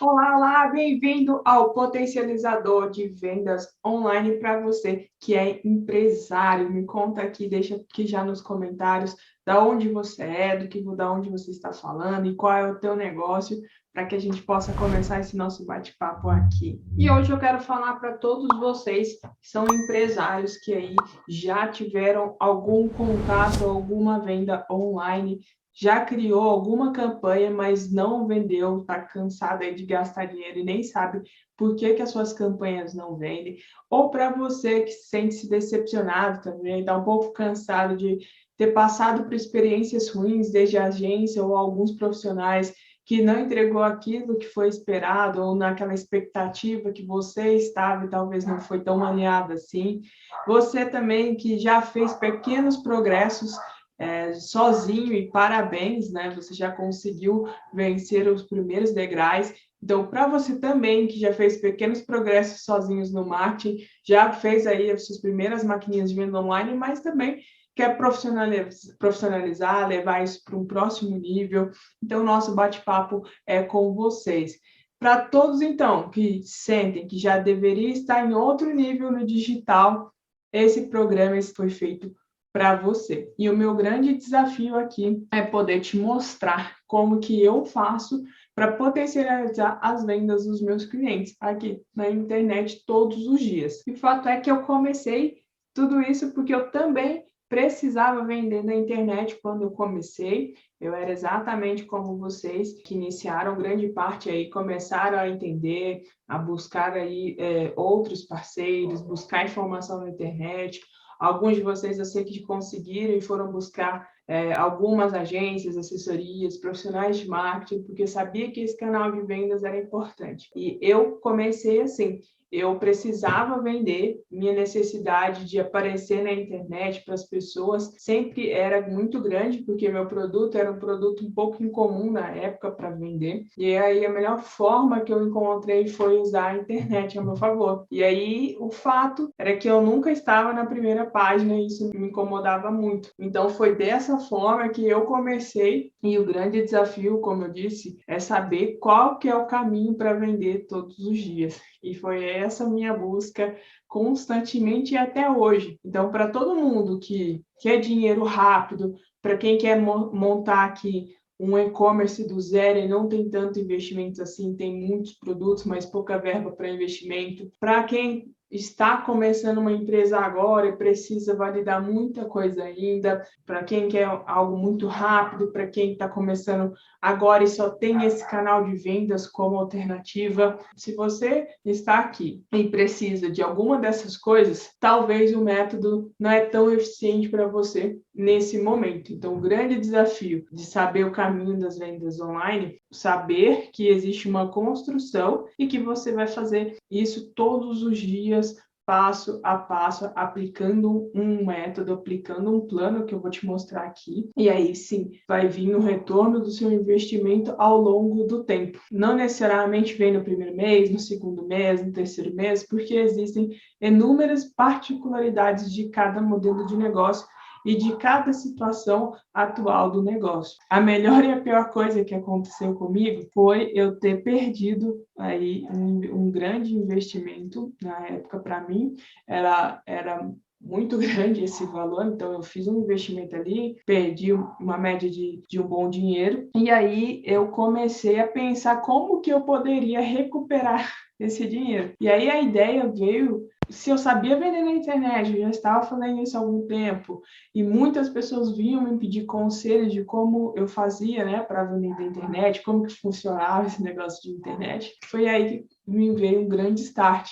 Olá, olá, bem-vindo ao Potencializador de Vendas Online para você que é empresário. Me conta aqui, deixa aqui já nos comentários da onde você é, da onde você está falando e qual é o teu negócio, para que a gente possa começar esse nosso bate-papo aqui. E hoje eu quero falar para todos vocês que são empresários que aí já tiveram algum contato, alguma venda online, já criou alguma campanha, mas não vendeu, está cansado aí de gastar dinheiro e nem sabe por que as suas campanhas não vendem, ou para você que se sente-se decepcionado também, está um pouco cansado de ter passado por experiências ruins desde a agência ou alguns profissionais que não entregou aquilo que foi esperado ou naquela expectativa que você estava e talvez não foi tão alinhado assim. Você também que já fez pequenos progressos sozinho, e parabéns, né? Você já conseguiu vencer os primeiros degraus. Então, para você também que já fez pequenos progressos sozinhos no marketing, já fez aí as suas primeiras maquininhas de venda online, mas também quer profissionalizar, levar isso para um próximo nível. Então, o nosso bate-papo é com vocês. Para todos, então, que sentem que já deveria estar em outro nível no digital, esse programa foi feito para você. E o meu grande desafio aqui é poder te mostrar como que eu faço para potencializar as vendas dos meus clientes aqui na internet todos os dias. E o fato é que eu comecei tudo isso porque eu também precisava vender na internet quando eu comecei. Eu era exatamente como vocês que iniciaram grande parte aí, começaram a entender, a buscar aí outros parceiros, buscar informação na internet. Alguns de vocês eu sei que conseguiram e foram buscar algumas agências, assessorias, profissionais de marketing, porque sabia que esse canal de vendas era importante. E eu comecei assim, eu precisava vender, minha necessidade de aparecer na internet para as pessoas sempre era muito grande, porque meu produto era um produto um pouco incomum na época para vender. E aí a melhor forma que eu encontrei foi usar a internet a meu favor. E aí o fato era que eu nunca estava na primeira página e isso me incomodava muito. Então foi dessa forma que eu comecei, e o grande desafio, como eu disse, é saber qual que é o caminho para vender todos os dias. E foi essa minha busca constantemente e até hoje. Então, para todo mundo que quer dinheiro rápido, para quem quer montar aqui um e-commerce do zero e não tem tanto investimento assim, tem muitos produtos, mas pouca verba para investimento. Para quem está começando uma empresa agora e precisa validar muita coisa ainda, para quem quer algo muito rápido, para quem está começando agora e só tem esse canal de vendas como alternativa. Se você está aqui e precisa de alguma dessas coisas, talvez o método não é tão eficiente para você nesse momento. Então, o grande desafio de saber o caminho das vendas online, saber que existe uma construção e que você vai fazer isso todos os dias, passo a passo, aplicando um método, aplicando um plano que eu vou te mostrar aqui. E aí sim, vai vir o retorno do seu investimento ao longo do tempo. Não necessariamente vem no primeiro mês, no segundo mês, no terceiro mês, porque existem inúmeras particularidades de cada modelo de negócio e de cada situação atual do negócio. A melhor e a pior coisa que aconteceu comigo foi eu ter perdido aí um grande investimento na época. Para mim era muito grande esse valor, então eu fiz um investimento ali, perdi uma média de um bom dinheiro, e aí eu comecei a pensar como que eu poderia recuperar esse dinheiro. E aí a ideia veio, se eu sabia vender na internet, eu já estava fazendo isso há algum tempo, e muitas pessoas vinham me pedir conselhos de como eu fazia, né, para vender na internet, como que funcionava esse negócio de internet. Foi aí que me veio um grande start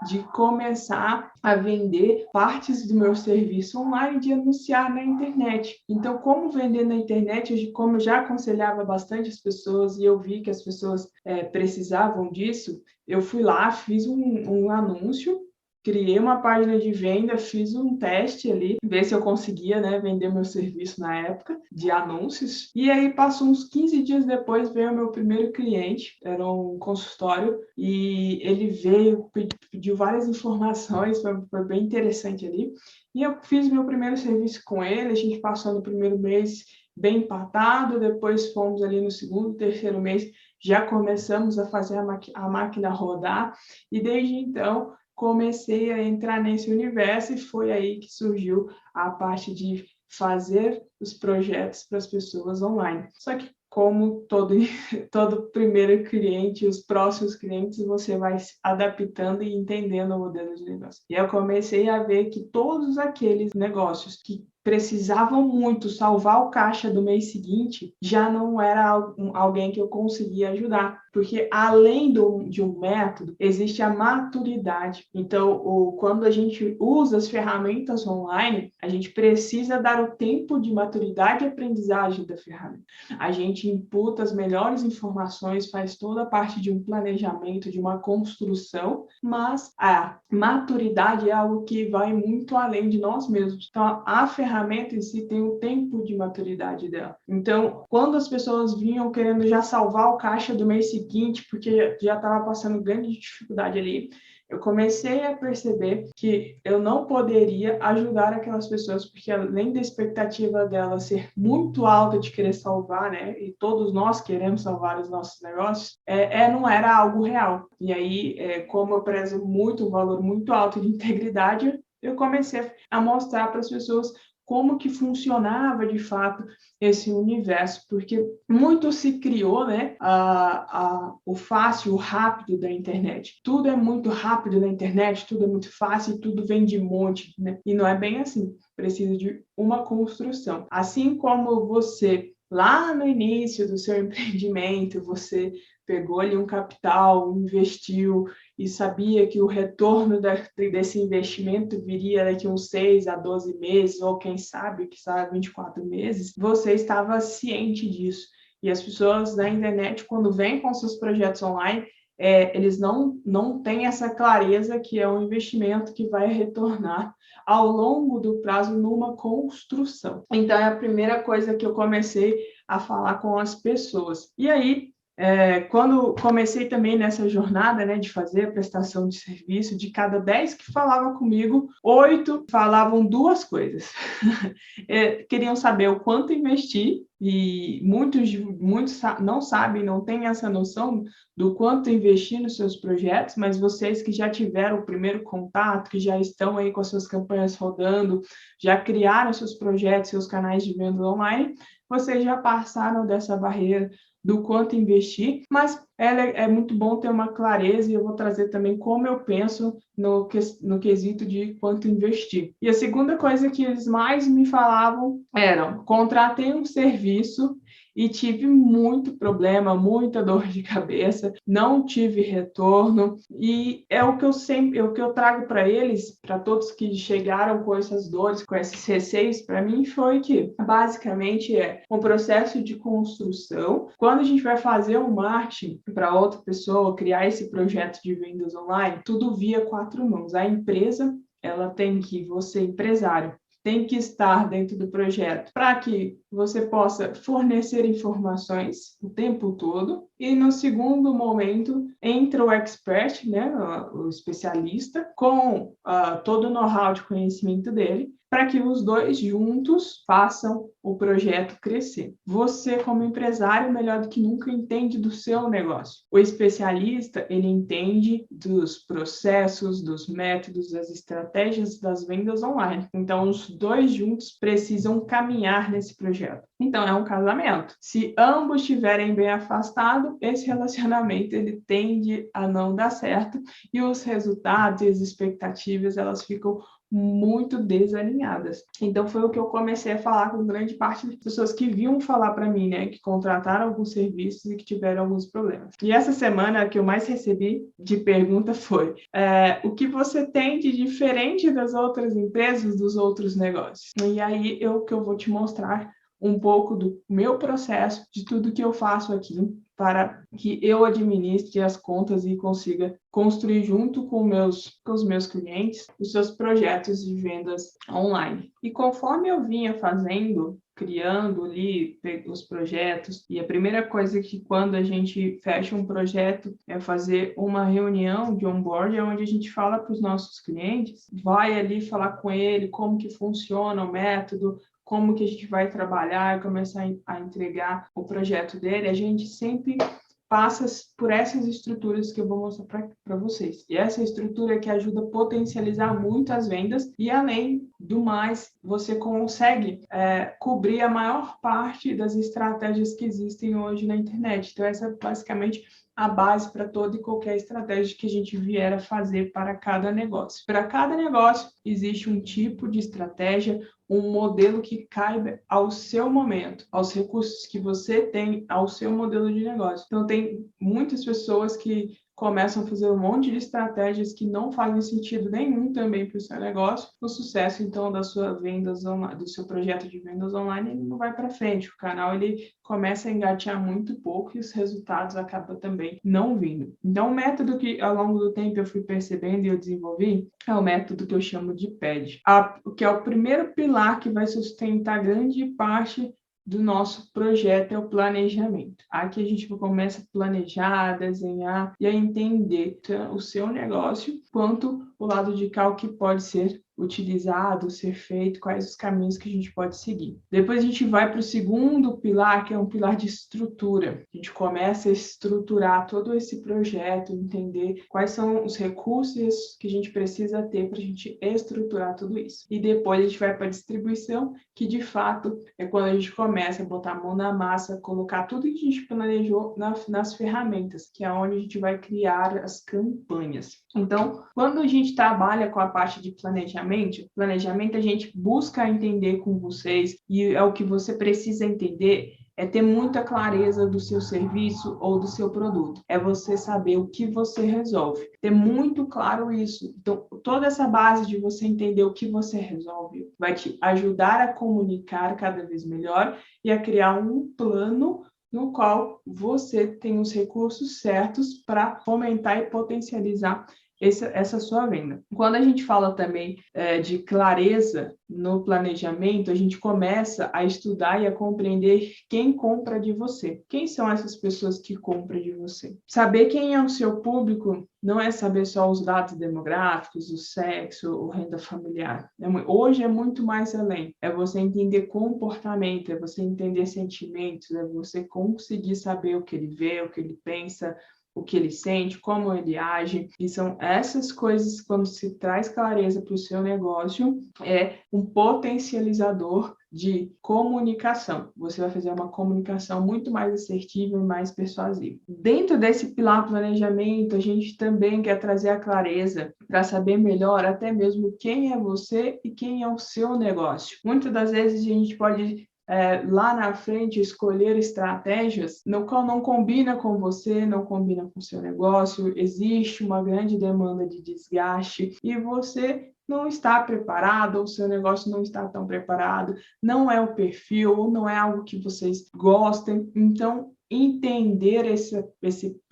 de começar a vender partes do meu serviço online, de anunciar na internet. Então, como vender na internet, como eu já aconselhava bastante as pessoas e eu vi que as pessoas precisavam disso, eu fui lá, fiz um anúncio, criei uma página de venda, fiz um teste ali, ver se eu conseguia, né, vender meu serviço na época de anúncios. E aí passou uns 15 dias depois, veio o meu primeiro cliente, era um consultório, e ele veio, pediu várias informações, foi bem interessante ali. E eu fiz meu primeiro serviço com ele, a gente passou no primeiro mês bem empatado, depois fomos ali no segundo, terceiro mês já começamos a fazer a máquina rodar, e desde então comecei a entrar nesse universo e foi aí que surgiu a parte de fazer os projetos para as pessoas online. Só que como todo primeiro cliente, os próximos clientes, você vai se adaptando e entendendo o modelo de negócio. E eu comecei a ver que todos aqueles negócios que precisavam muito salvar o caixa do mês seguinte, já não era alguém que eu conseguia ajudar. Porque além de um método, existe a maturidade. Então, quando a gente usa as ferramentas online, a gente precisa dar o tempo de maturidade e aprendizagem da ferramenta. A gente imputa as melhores informações, faz toda a parte de um planejamento, de uma construção, mas a maturidade é algo que vai muito além de nós mesmos. Então, a ferramenta em si tem o tempo de maturidade dela. Então, quando as pessoas vinham querendo já salvar o caixa do mês seguinte, porque já estava passando grande dificuldade ali, eu comecei a perceber que eu não poderia ajudar aquelas pessoas, porque além da expectativa dela ser muito alta de querer salvar, né, e todos nós queremos salvar os nossos negócios, não era algo real. E aí, como eu prezo muito um valor muito alto de integridade, eu comecei a mostrar para as pessoas como que funcionava de fato esse universo, porque muito se criou, né, o fácil, o rápido da internet. Tudo é muito rápido na internet, tudo é muito fácil, tudo vem de monte, né? E não é bem assim. Precisa de uma construção. Assim como você, lá no início do seu empreendimento, você pegou ali um capital, investiu e sabia que o retorno desse investimento viria daqui uns 6 a 12 meses, ou quem sabe 24 meses, você estava ciente disso. E as pessoas na internet, quando vêm com seus projetos online, eles não têm essa clareza que é um investimento que vai retornar ao longo do prazo numa construção. Então, é a primeira coisa que eu comecei a falar com as pessoas. E aí, quando comecei também nessa jornada, né, de fazer a prestação de serviço, de cada 10 que falavam comigo, 8 falavam duas coisas. Queriam saber o quanto investir, e muitos não sabem, não têm essa noção do quanto investir nos seus projetos, mas vocês que já tiveram o primeiro contato, que já estão aí com as suas campanhas rodando, já criaram seus projetos, seus canais de venda online, vocês já passaram dessa barreira do quanto investir, mas é muito bom ter uma clareza, e eu vou trazer também como eu penso no quesito de quanto investir. E a segunda coisa que eles mais me falavam era: contratei um serviço e tive muito problema, muita dor de cabeça, não tive retorno, e é o que eu trago para eles, para todos que chegaram com essas dores, com esses receios, para mim foi que basicamente é um processo de construção. Quando a gente vai fazer um marketing para outra pessoa, criar esse projeto de vendas online, tudo via 4 mãos. A empresa, ela tem que, você empresário, tem que estar dentro do projeto para que você possa fornecer informações o tempo todo. E no segundo momento entra o expert, né, o especialista, com todo o know-how de conhecimento dele, para que os dois juntos façam o projeto crescer. Você, como empresário, melhor do que nunca, entende do seu negócio. O especialista, ele entende dos processos, dos métodos, das estratégias das vendas online. Então, os dois juntos precisam caminhar nesse projeto. Então, é um casamento. Se ambos estiverem bem afastados, esse relacionamento ele tende a não dar certo, e os resultados e as expectativas, elas ficam muito desalinhadas. Então, foi o que eu comecei a falar com grande parte das pessoas que vinham falar para mim, né, que contrataram alguns serviços e que tiveram alguns problemas. E essa semana, a que eu mais recebi de pergunta foi: o que você tem de diferente das outras empresas, dos outros negócios? E aí, que eu vou te mostrar um pouco do meu processo, de tudo que eu faço aqui, para que eu administre as contas e consiga construir junto com os meus clientes os seus projetos de vendas online. E conforme eu vinha fazendo, criando ali os projetos, e a primeira coisa que quando a gente fecha um projeto é fazer uma reunião de onboarding, onde a gente fala para os nossos clientes, vai ali falar com ele como que funciona o método, como que a gente vai trabalhar e começar a entregar o projeto dele. A gente sempre passa por essas estruturas que eu vou mostrar para vocês. E essa estrutura que ajuda a potencializar muito as vendas e, além do mais, você consegue cobrir a maior parte das estratégias que existem hoje na internet. Então, essa é basicamente a base para toda e qualquer estratégia que a gente vier a fazer para cada negócio. Para cada negócio, existe um tipo de estratégia, um modelo que caiba ao seu momento, aos recursos que você tem, ao seu modelo de negócio. Então, tem muitas pessoas que começam a fazer um monte de estratégias que não fazem sentido nenhum também para o seu negócio. O sucesso, então, das suas vendas online, do seu projeto de vendas online, ele não vai para frente. O canal, ele começa a engatear muito pouco e os resultados acabam também não vindo. Então, o método que, ao longo do tempo, eu fui percebendo e eu desenvolvi é o método que eu chamo de PED, que é o primeiro pilar que vai sustentar grande parte do nosso projeto é o planejamento. Aqui a gente começa a planejar, desenhar e a entender o seu negócio, quanto o lado de cá o que pode ser utilizado, ser feito, quais os caminhos que a gente pode seguir. Depois a gente vai para o segundo pilar, que é um pilar de estrutura. A gente começa a estruturar todo esse projeto, entender quais são os recursos que a gente precisa ter para a gente estruturar tudo isso. E depois a gente vai para a distribuição, que de fato é quando a gente começa a botar a mão na massa, colocar tudo que a gente planejou nas ferramentas, que é onde a gente vai criar as campanhas. Então, quando a gente trabalha com a parte de planejamento a gente busca entender com vocês, e é o que você precisa entender, é ter muita clareza do seu serviço ou do seu produto. É você saber o que você resolve. Ter muito claro isso. Então, toda essa base de você entender o que você resolve vai te ajudar a comunicar cada vez melhor e a criar um plano no qual você tem os recursos certos para fomentar e potencializar essa sua venda. Quando a gente fala também de clareza no planejamento, a gente começa a estudar e a compreender quem compra de você. Quem são essas pessoas que compram de você? Saber quem é o seu público não é saber só os dados demográficos, o sexo, ou renda familiar. Hoje é muito mais além. É você entender comportamento, é você entender sentimentos, é você conseguir saber o que ele vê, o que ele pensa, o que ele sente, como ele age, e são essas coisas, quando se traz clareza para o seu negócio, é um potencializador de comunicação. Você vai fazer uma comunicação muito mais assertiva e mais persuasiva. Dentro desse pilar planejamento, a gente também quer trazer a clareza para saber melhor até mesmo quem é você e quem é o seu negócio. Muitas das vezes a gente pode lá na frente escolher estratégias no qual não combina com você, não combina com o seu negócio, existe uma grande demanda de desgaste e você não está preparado, ou o seu negócio não está tão preparado, não é o perfil, ou não é algo que vocês gostem. Então, entender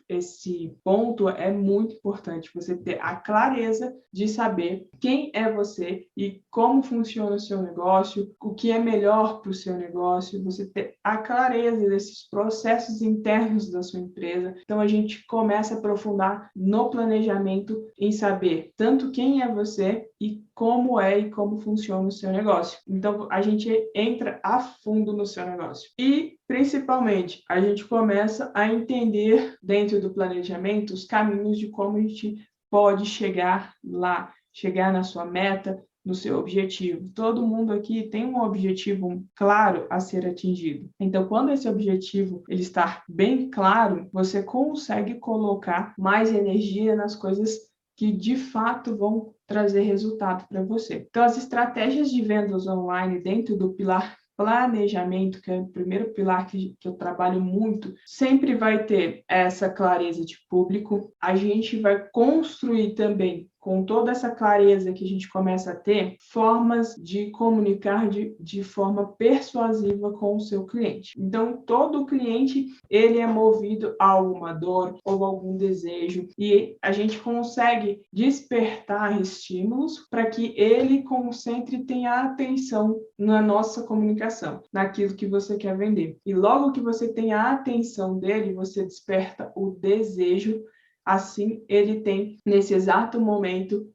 esse ponto é muito importante, você ter a clareza de saber quem é você e como funciona o seu negócio, o que é melhor para o seu negócio, você ter a clareza desses processos internos da sua empresa. Então, a gente começa a aprofundar no planejamento em saber tanto quem é você e como funciona o seu negócio. Então, a gente entra a fundo no seu negócio. E, principalmente, a gente começa a entender, dentro do planejamento, os caminhos de como a gente pode chegar lá, chegar na sua meta, no seu objetivo. Todo mundo aqui tem um objetivo claro a ser atingido. Então, quando esse objetivo ele está bem claro, você consegue colocar mais energia nas coisas que de fato vão trazer resultado para você. Então, as estratégias de vendas online dentro do pilar planejamento, que é o primeiro pilar que eu trabalho muito, sempre vai ter essa clareza de público. A gente vai construir também, com toda essa clareza que a gente começa a ter, formas de comunicar de forma persuasiva com o seu cliente. Então, todo cliente, ele é movido a alguma dor ou algum desejo e a gente consegue despertar estímulos para que ele concentre e tenha atenção na nossa comunicação, naquilo que você quer vender. E logo que você tem a atenção dele, você desperta o desejo. Assim, ele tem, nesse exato momento,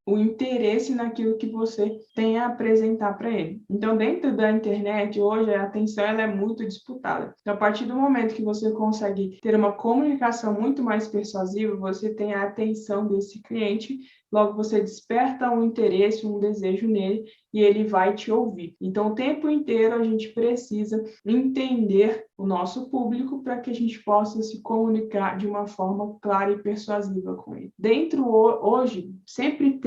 o interesse naquilo que você tem a apresentar para ele. Então, dentro da internet, hoje, a atenção ela é muito disputada. Então, a partir do momento que você consegue ter uma comunicação muito mais persuasiva, você tem a atenção desse cliente, logo você desperta um interesse, um desejo nele, e ele vai te ouvir. Então, o tempo inteiro a gente precisa entender o nosso público para que a gente possa se comunicar de uma forma clara e persuasiva com ele. Hoje, sempre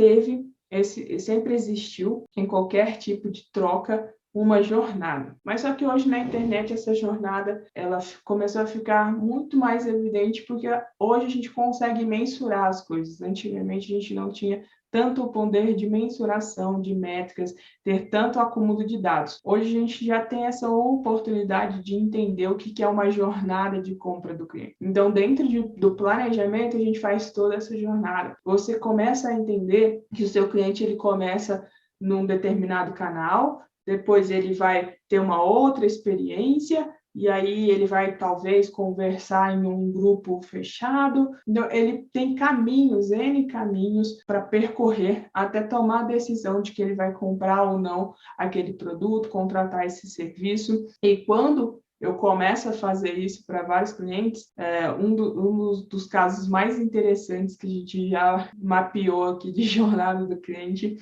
existiu em qualquer tipo de troca uma jornada. Mas só que hoje na internet essa jornada ela começou a ficar muito mais evidente porque hoje a gente consegue mensurar as coisas. Antigamente a gente não tinha tanto o poder de mensuração, de métricas, ter tanto acúmulo de dados. Hoje a gente já tem essa oportunidade de entender o que é uma jornada de compra do cliente. Então, dentro do planejamento, a gente faz toda essa jornada. Você começa a entender que o seu cliente ele começa num determinado canal, depois ele vai ter uma outra experiência, e aí ele vai talvez conversar em um grupo fechado. Então, ele tem N caminhos para percorrer até tomar a decisão de que ele vai comprar ou não aquele produto, contratar esse serviço. E quando eu começo a fazer isso para vários clientes, um dos casos mais interessantes que a gente já mapeou aqui de jornada do cliente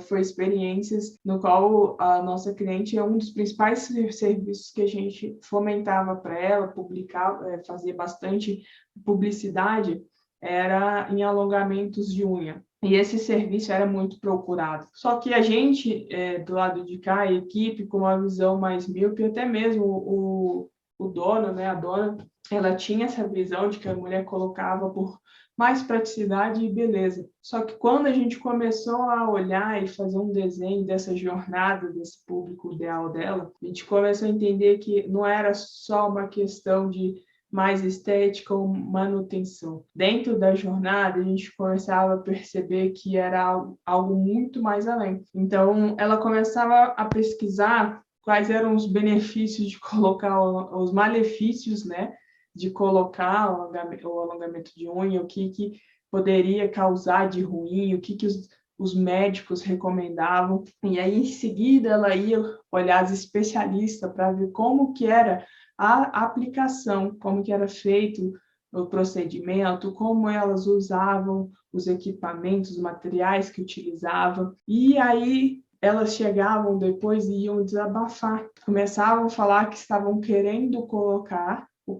foi experiências no qual a nossa cliente é um dos principais serviços que a gente fomentava para ela, publicava, fazia bastante publicidade, era em alongamentos de unha. E esse serviço era muito procurado. Só que a gente, do lado de cá, a equipe, com uma visão mais míope, até mesmo o dono, né, a dona, ela tinha essa visão de que a mulher colocava por mais praticidade e beleza. Só que quando a gente começou a olhar e fazer um desenho dessa jornada, desse público ideal dela, a gente começou a entender que não era só uma questão de mais estética ou manutenção. Dentro da jornada, a gente começava a perceber que era algo muito mais além. Então, ela começava a pesquisar quais eram os benefícios de colocar, os malefícios, né, de colocar o alongamento de unha, o que poderia causar de ruim, o que os médicos recomendavam. E aí, em seguida, ela ia olhar as especialistas para ver como que era a aplicação, como que era feito o procedimento, como elas usavam os equipamentos, os materiais que utilizavam. E aí elas chegavam depois e iam desabafar, começavam a falar que estavam querendo colocar o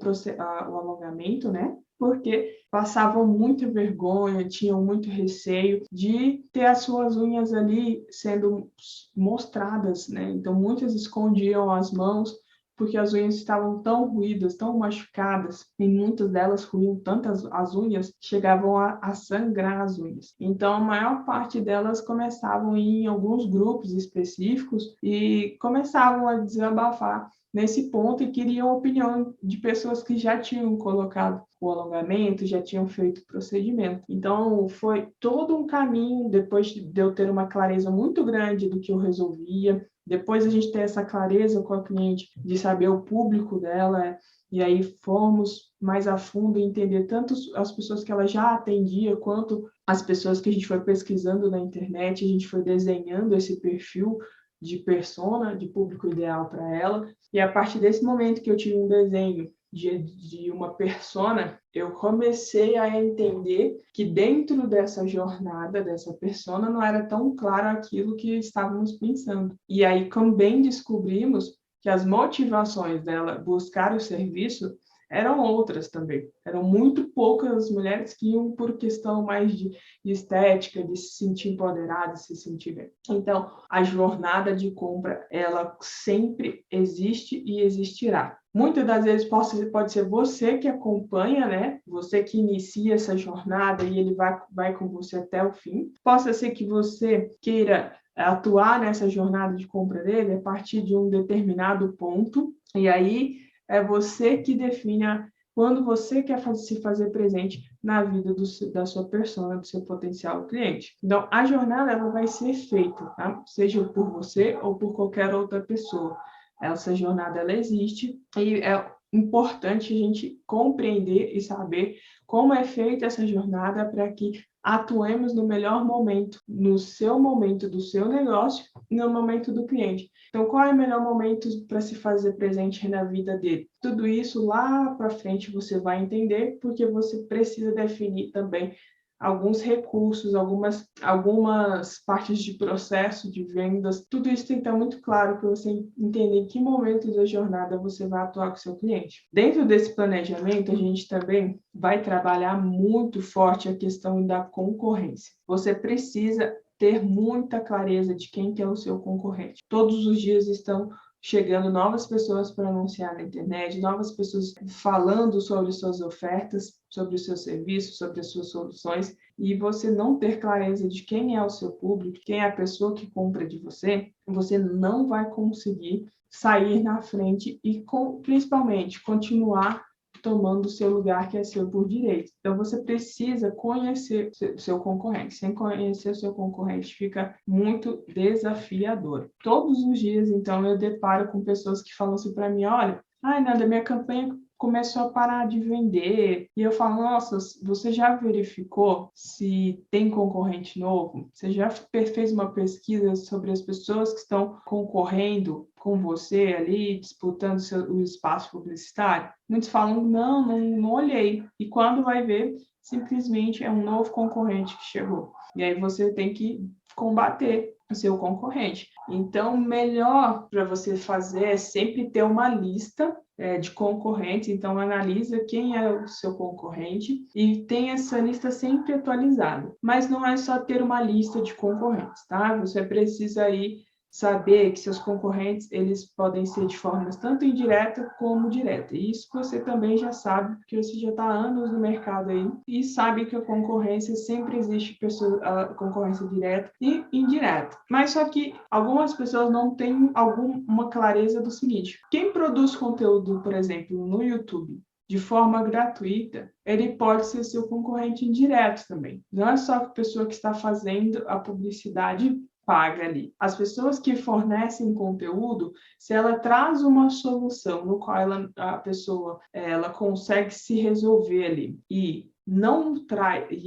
alongamento, né? Porque passavam muita vergonha, tinham muito receio de ter as suas unhas ali sendo mostradas, né? Então, muitas escondiam as mãos porque as unhas estavam tão ruídas, tão machucadas, e muitas delas ruíam tanto as unhas, que chegavam a sangrar as unhas. Então, a maior parte delas começavam a ir em alguns grupos específicos e começavam a desabafar nesse ponto e queriam a opinião de pessoas que já tinham colocado o alongamento, já tinham feito o procedimento. Então, foi todo um caminho, depois de eu ter uma clareza muito grande do que eu resolvia, depois a gente ter essa clareza com a cliente de saber o público dela, e aí fomos mais a fundo e entender tanto as pessoas que ela já atendia, quanto as pessoas que a gente foi pesquisando na internet, a gente foi desenhando esse perfil de persona, de público ideal para ela. E a partir desse momento que eu tive um desenho de uma persona, eu comecei a entender que dentro dessa jornada, dessa persona, não era tão claro aquilo que estávamos pensando. E aí também descobrimos que as motivações dela buscar o serviço eram outras também. Eram muito poucas as mulheres que iam por questão mais de estética, de se sentir empoderada, de se sentir bem. Então, a jornada de compra, ela sempre existe e existirá. Muitas das vezes pode ser você que acompanha, né? Você que inicia essa jornada e ele vai com você até o fim. Possa ser que você queira atuar nessa jornada de compra dele a partir de um determinado ponto, e aí é você que define quando você quer se fazer presente na vida da sua persona, do seu potencial cliente. Então, a jornada ela vai ser feita, tá? Seja por você ou por qualquer outra pessoa. Essa jornada ela existe e importante a gente compreender e saber como é feita essa jornada para que atuemos no melhor momento, no seu momento do seu negócio e no momento do cliente. Então, qual é o melhor momento para se fazer presente na vida dele? Tudo isso lá para frente você vai entender, porque você precisa definir também alguns recursos, algumas partes de processo de vendas. Tudo isso tem que estar muito claro para você entender em que momento da jornada você vai atuar com o seu cliente. Dentro desse planejamento, a gente também vai trabalhar muito forte a questão da concorrência. Você precisa ter muita clareza de quem que é o seu concorrente. Todos os dias estão chegando novas pessoas para anunciar na internet, novas pessoas falando sobre suas ofertas, sobre os seus serviços, sobre as suas soluções, e você não ter clareza de quem é o seu público, quem é a pessoa que compra de você, você não vai conseguir sair na frente e, principalmente, continuar tomando o seu lugar que é seu por direito. Então, você precisa conhecer o seu concorrente. Sem conhecer o seu concorrente, fica muito desafiador. Todos os dias, então, eu deparo com pessoas que falam assim para mim, olha, Nanda, minha campanha começou a parar de vender. E eu falo, nossa, você já verificou se tem concorrente novo? Você já fez uma pesquisa sobre as pessoas que estão concorrendo com você ali, disputando o espaço publicitário? Muitos falam, não olhei. E quando vai ver, simplesmente é um novo concorrente que chegou. E aí você tem que combater o seu concorrente. Então, melhor para você fazer é sempre ter uma lista de concorrentes. Então, analisa quem é o seu concorrente e tem essa lista sempre atualizada. Mas não é só ter uma lista de concorrentes, tá? Você precisa aí saber que seus concorrentes, eles podem ser de formas tanto indireta como direta. E isso você também já sabe, porque você já está há anos no mercado aí e sabe que a concorrência sempre existe, a concorrência direta e indireta. Mas só que algumas pessoas não têm alguma clareza do seguinte: quem produz conteúdo, por exemplo, no YouTube, de forma gratuita, ele pode ser seu concorrente indireto também. Não é só a pessoa que está fazendo a publicidade paga ali. As pessoas que fornecem conteúdo, se ela traz uma solução no qual a pessoa ela consegue se resolver ali e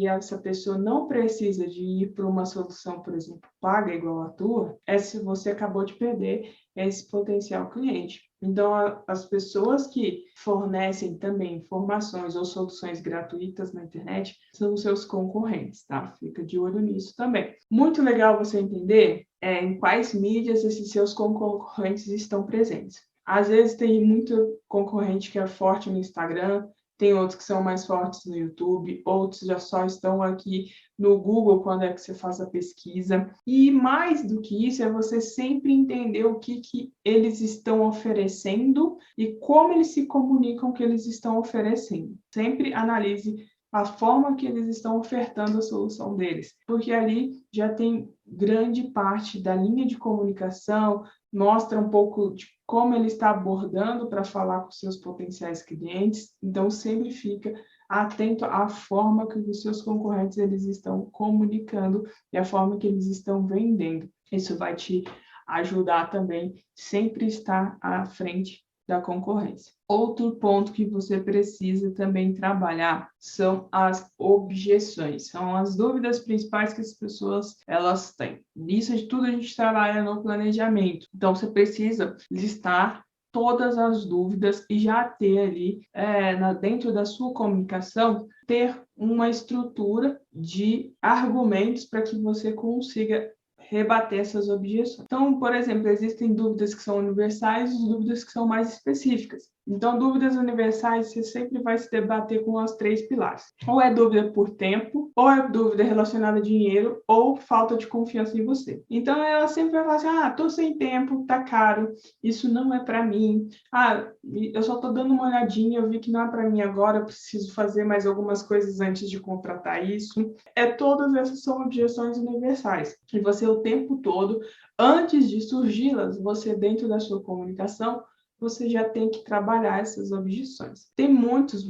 essa pessoa não precisa de ir para uma solução, por exemplo, paga igual a tua, se você acabou de perder esse potencial cliente. Então, as pessoas que fornecem também informações ou soluções gratuitas na internet são os seus concorrentes, tá? Fica de olho nisso também. Muito legal você entender em quais mídias esses seus concorrentes estão presentes. Às vezes tem muito concorrente que é forte no Instagram, tem outros que são mais fortes no YouTube, outros já só estão aqui no Google quando é que você faz a pesquisa. E mais do que isso, é você sempre entender o que eles estão oferecendo e como eles se comunicam que eles estão oferecendo. Sempre analise a forma que eles estão ofertando a solução deles, porque ali já tem grande parte da linha de comunicação, mostra um pouco de como ele está abordando para falar com seus potenciais clientes. Então, sempre fica atento à forma que os seus concorrentes eles estão comunicando e a forma que eles estão vendendo. Isso vai te ajudar também sempre estar à frente da concorrência. Outro ponto que você precisa também trabalhar são as objeções, são as dúvidas principais que as pessoas elas têm. Nisso de tudo a gente trabalha no planejamento. Então você precisa listar todas as dúvidas e já ter ali dentro da sua comunicação ter uma estrutura de argumentos para que você consiga rebater essas objeções. Então, por exemplo, existem dúvidas que são universais e dúvidas que são mais específicas. Então, dúvidas universais, você sempre vai se debater com os 3 pilares. Ou é dúvida por tempo, ou é dúvida relacionada a dinheiro, ou falta de confiança em você. Então, ela sempre vai falar assim, tô sem tempo, tá caro, isso não é para mim. Eu só tô dando uma olhadinha, eu vi que não é para mim agora, eu preciso fazer mais algumas coisas antes de contratar isso. Todas essas são objeções universais. E você, o tempo todo, antes de surgi-las, você, dentro da sua comunicação, você já tem que trabalhar essas objeções. Tem muitos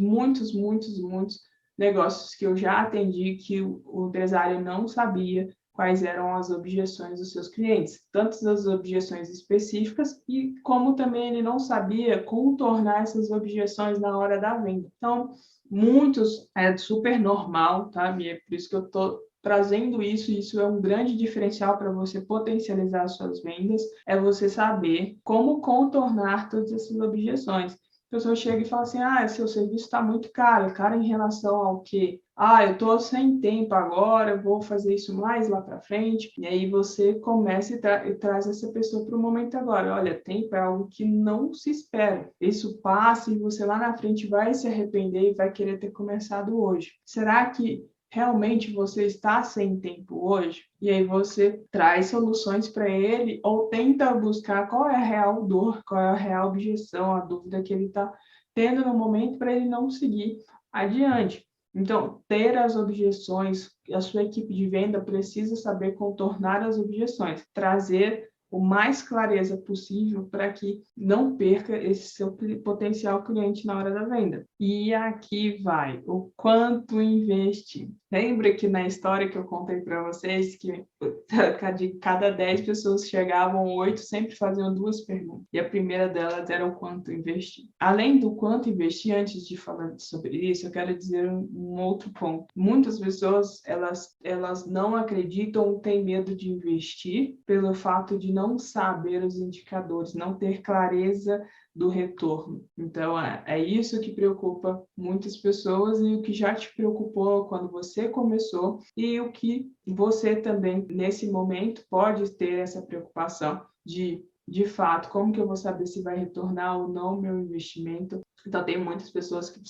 negócios que eu já atendi que o empresário não sabia quais eram as objeções dos seus clientes, tanto as objeções específicas e como também ele não sabia contornar essas objeções na hora da venda. Então, muitos é super normal, tá? E é por isso que eu estou trazendo isso, isso é um grande diferencial para você potencializar as suas vendas, é você saber como contornar todas essas objeções. A pessoa chega e fala assim, seu serviço está muito caro. Caro em relação ao quê? Eu estou sem tempo agora, eu vou fazer isso mais lá para frente. E aí você começa e traz essa pessoa para o momento agora. Olha, tempo é algo que não se espera. Isso passa e você lá na frente vai se arrepender e vai querer ter começado hoje. Será que realmente você está sem tempo hoje? E aí você traz soluções para ele ou tenta buscar qual é a real dor, qual é a real objeção, a dúvida que ele está tendo no momento para ele não seguir adiante. Então, ter as objeções, a sua equipe de venda precisa saber contornar as objeções, trazer o mais clareza possível para que não perca esse seu potencial cliente na hora da venda. E aqui vai o quanto investir. Lembra que na história que eu contei para vocês que de cada 10 pessoas chegavam, 8 sempre faziam 2 perguntas. E a primeira delas era o quanto investir. Além do quanto investir, antes de falar sobre isso, eu quero dizer um outro ponto. Muitas pessoas, elas não acreditam, têm medo de investir pelo fato de não saber os indicadores, não ter clareza do retorno. Então, é isso que preocupa muitas pessoas e o que já te preocupou quando você começou e o que você também, nesse momento, pode ter essa preocupação de fato, como que eu vou saber se vai retornar ou não o meu investimento? Então, tem muitas pessoas que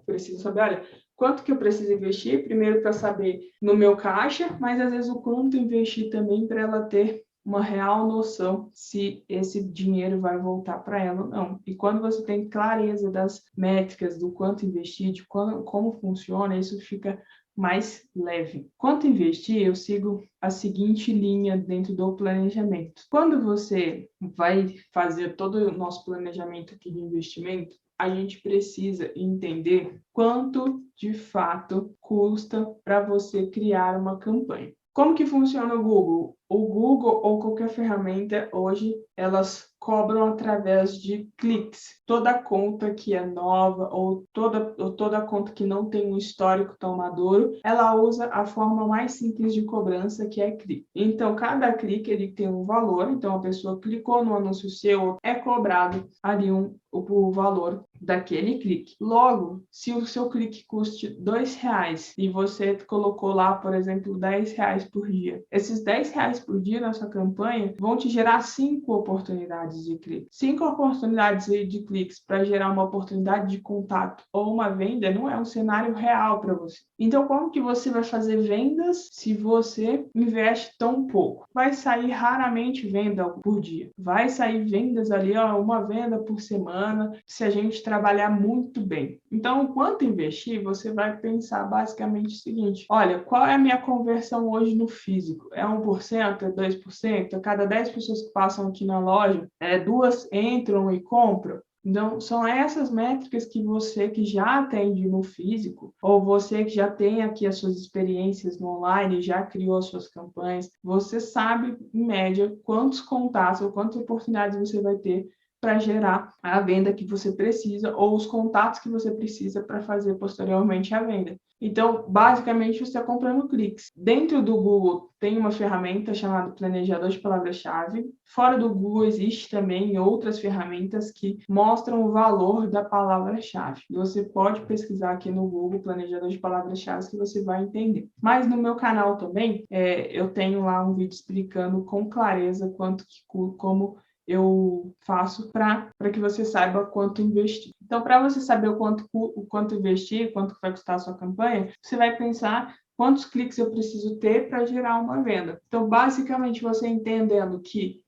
precisam saber, olha, quanto que eu preciso investir? Primeiro para saber no meu caixa, mas às vezes o quanto investir também para ela ter uma real noção se esse dinheiro vai voltar para ela ou não. E quando você tem clareza das métricas, do quanto investir, de como funciona, isso fica mais leve. Quanto investir, eu sigo a seguinte linha dentro do planejamento. Quando você vai fazer todo o nosso planejamento aqui de investimento, a gente precisa entender quanto de fato custa para você criar uma campanha. Como que funciona o Google? O Google ou qualquer ferramenta hoje, elas cobram através de cliques. Toda conta que é nova ou toda conta que não tem um histórico tão maduro, ela usa a forma mais simples de cobrança, que é clique. Então, cada clique ele tem um valor. Então, a pessoa clicou no anúncio seu, é cobrado ali o valor daquele clique. Logo, se o seu clique custe R$2 e você colocou lá, por exemplo, R$10 por dia, esses R$10 por dia na sua campanha vão te gerar 5 oportunidades de clique. 5 oportunidades de cliques para gerar uma oportunidade de contato ou uma venda não é um cenário real para você. Então, como que você vai fazer vendas se você investe tão pouco? Vai sair raramente venda por dia. Vai sair vendas ali, uma venda por semana, se a gente trabalhar muito bem. Então, quanto investir, você vai pensar basicamente o seguinte: olha, qual é a minha conversão hoje no físico? É 1%? É 2%? A cada 10 pessoas que passam aqui na loja, 2 entram e compram? Então, são essas métricas que você que já atende no físico, ou você que já tem aqui as suas experiências no online, já criou as suas campanhas, você sabe, em média, quantos contatos ou quantas oportunidades você vai ter para gerar a venda que você precisa ou os contatos que você precisa para fazer posteriormente a venda. Então, basicamente, você está comprando cliques. Dentro do Google tem uma ferramenta chamada Planejador de Palavra-Chave. Fora do Google existe também outras ferramentas que mostram o valor da palavra-chave. Você pode pesquisar aqui no Google Planejador de Palavras-Chave que você vai entender. Mas no meu canal também, eu tenho lá um vídeo explicando com clareza como eu faço para que você saiba quanto investir. Então, para você saber o quanto investir, quanto vai custar a sua campanha, você vai pensar quantos cliques eu preciso ter para gerar uma venda. Então, basicamente, você entendendo que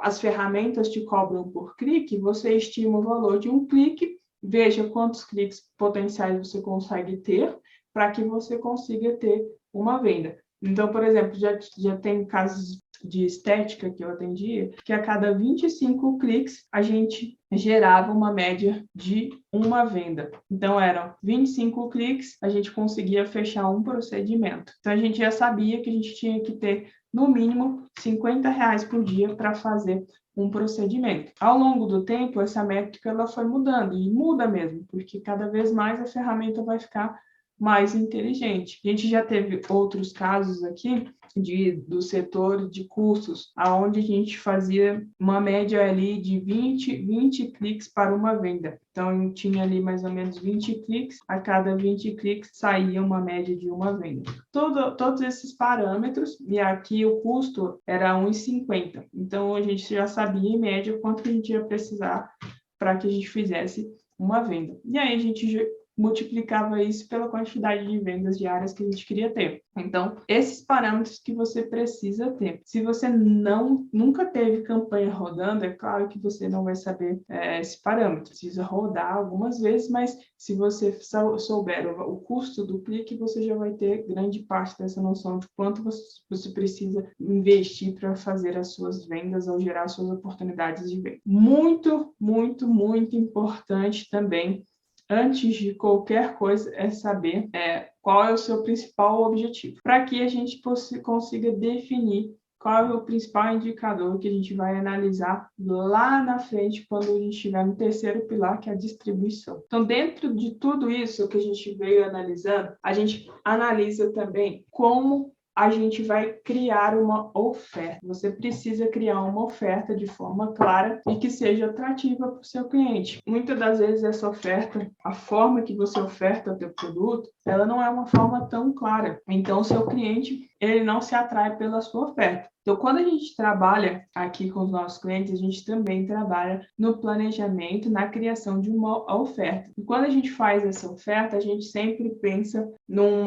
as ferramentas te cobram por clique, você estima o valor de um clique, veja quantos cliques potenciais você consegue ter para que você consiga ter uma venda. Então, por exemplo, já tem casos de estética que eu atendia, que a cada 25 cliques a gente gerava uma média de uma venda. Então, eram 25 cliques, a gente conseguia fechar um procedimento. Então, a gente já sabia que a gente tinha que ter, no mínimo, R$ 50 por dia para fazer um procedimento. Ao longo do tempo, essa métrica ela foi mudando, e muda mesmo, porque cada vez mais a ferramenta vai ficar mais inteligente. A gente já teve outros casos aqui do setor de cursos, aonde a gente fazia uma média ali de 20 cliques para uma venda. Então, tinha ali mais ou menos 20 cliques, a cada 20 cliques saía uma média de uma venda. Todos esses parâmetros, e aqui o custo era R$ 1,50. Então, a gente já sabia em média quanto que a gente ia precisar para que a gente fizesse uma venda. E aí a gente multiplicava isso pela quantidade de vendas diárias que a gente queria ter. Então, esses parâmetros que você precisa ter. Se você nunca teve campanha rodando, é claro que você não vai saber esse parâmetro. Precisa rodar algumas vezes, mas se você souber o custo do clique, você já vai ter grande parte dessa noção de quanto você precisa investir para fazer as suas vendas ou gerar suas oportunidades de venda. Muito, muito, muito importante também, antes de qualquer coisa, é saber qual é o seu principal objetivo, para que a gente consiga definir qual é o principal indicador que a gente vai analisar lá na frente, quando a gente estiver no terceiro pilar, que é a distribuição. Então, dentro de tudo isso que a gente veio analisando, a gente analisa também como a gente vai criar uma oferta. Você precisa criar uma oferta de forma clara e que seja atrativa para o seu cliente. Muitas das vezes essa oferta, a forma que você oferta o teu produto, ela não é uma forma tão clara. Então, o seu cliente, ele não se atrai pela sua oferta. Então, quando a gente trabalha aqui com os nossos clientes, a gente também trabalha no planejamento, na criação de uma oferta. E quando a gente faz essa oferta, a gente sempre pensa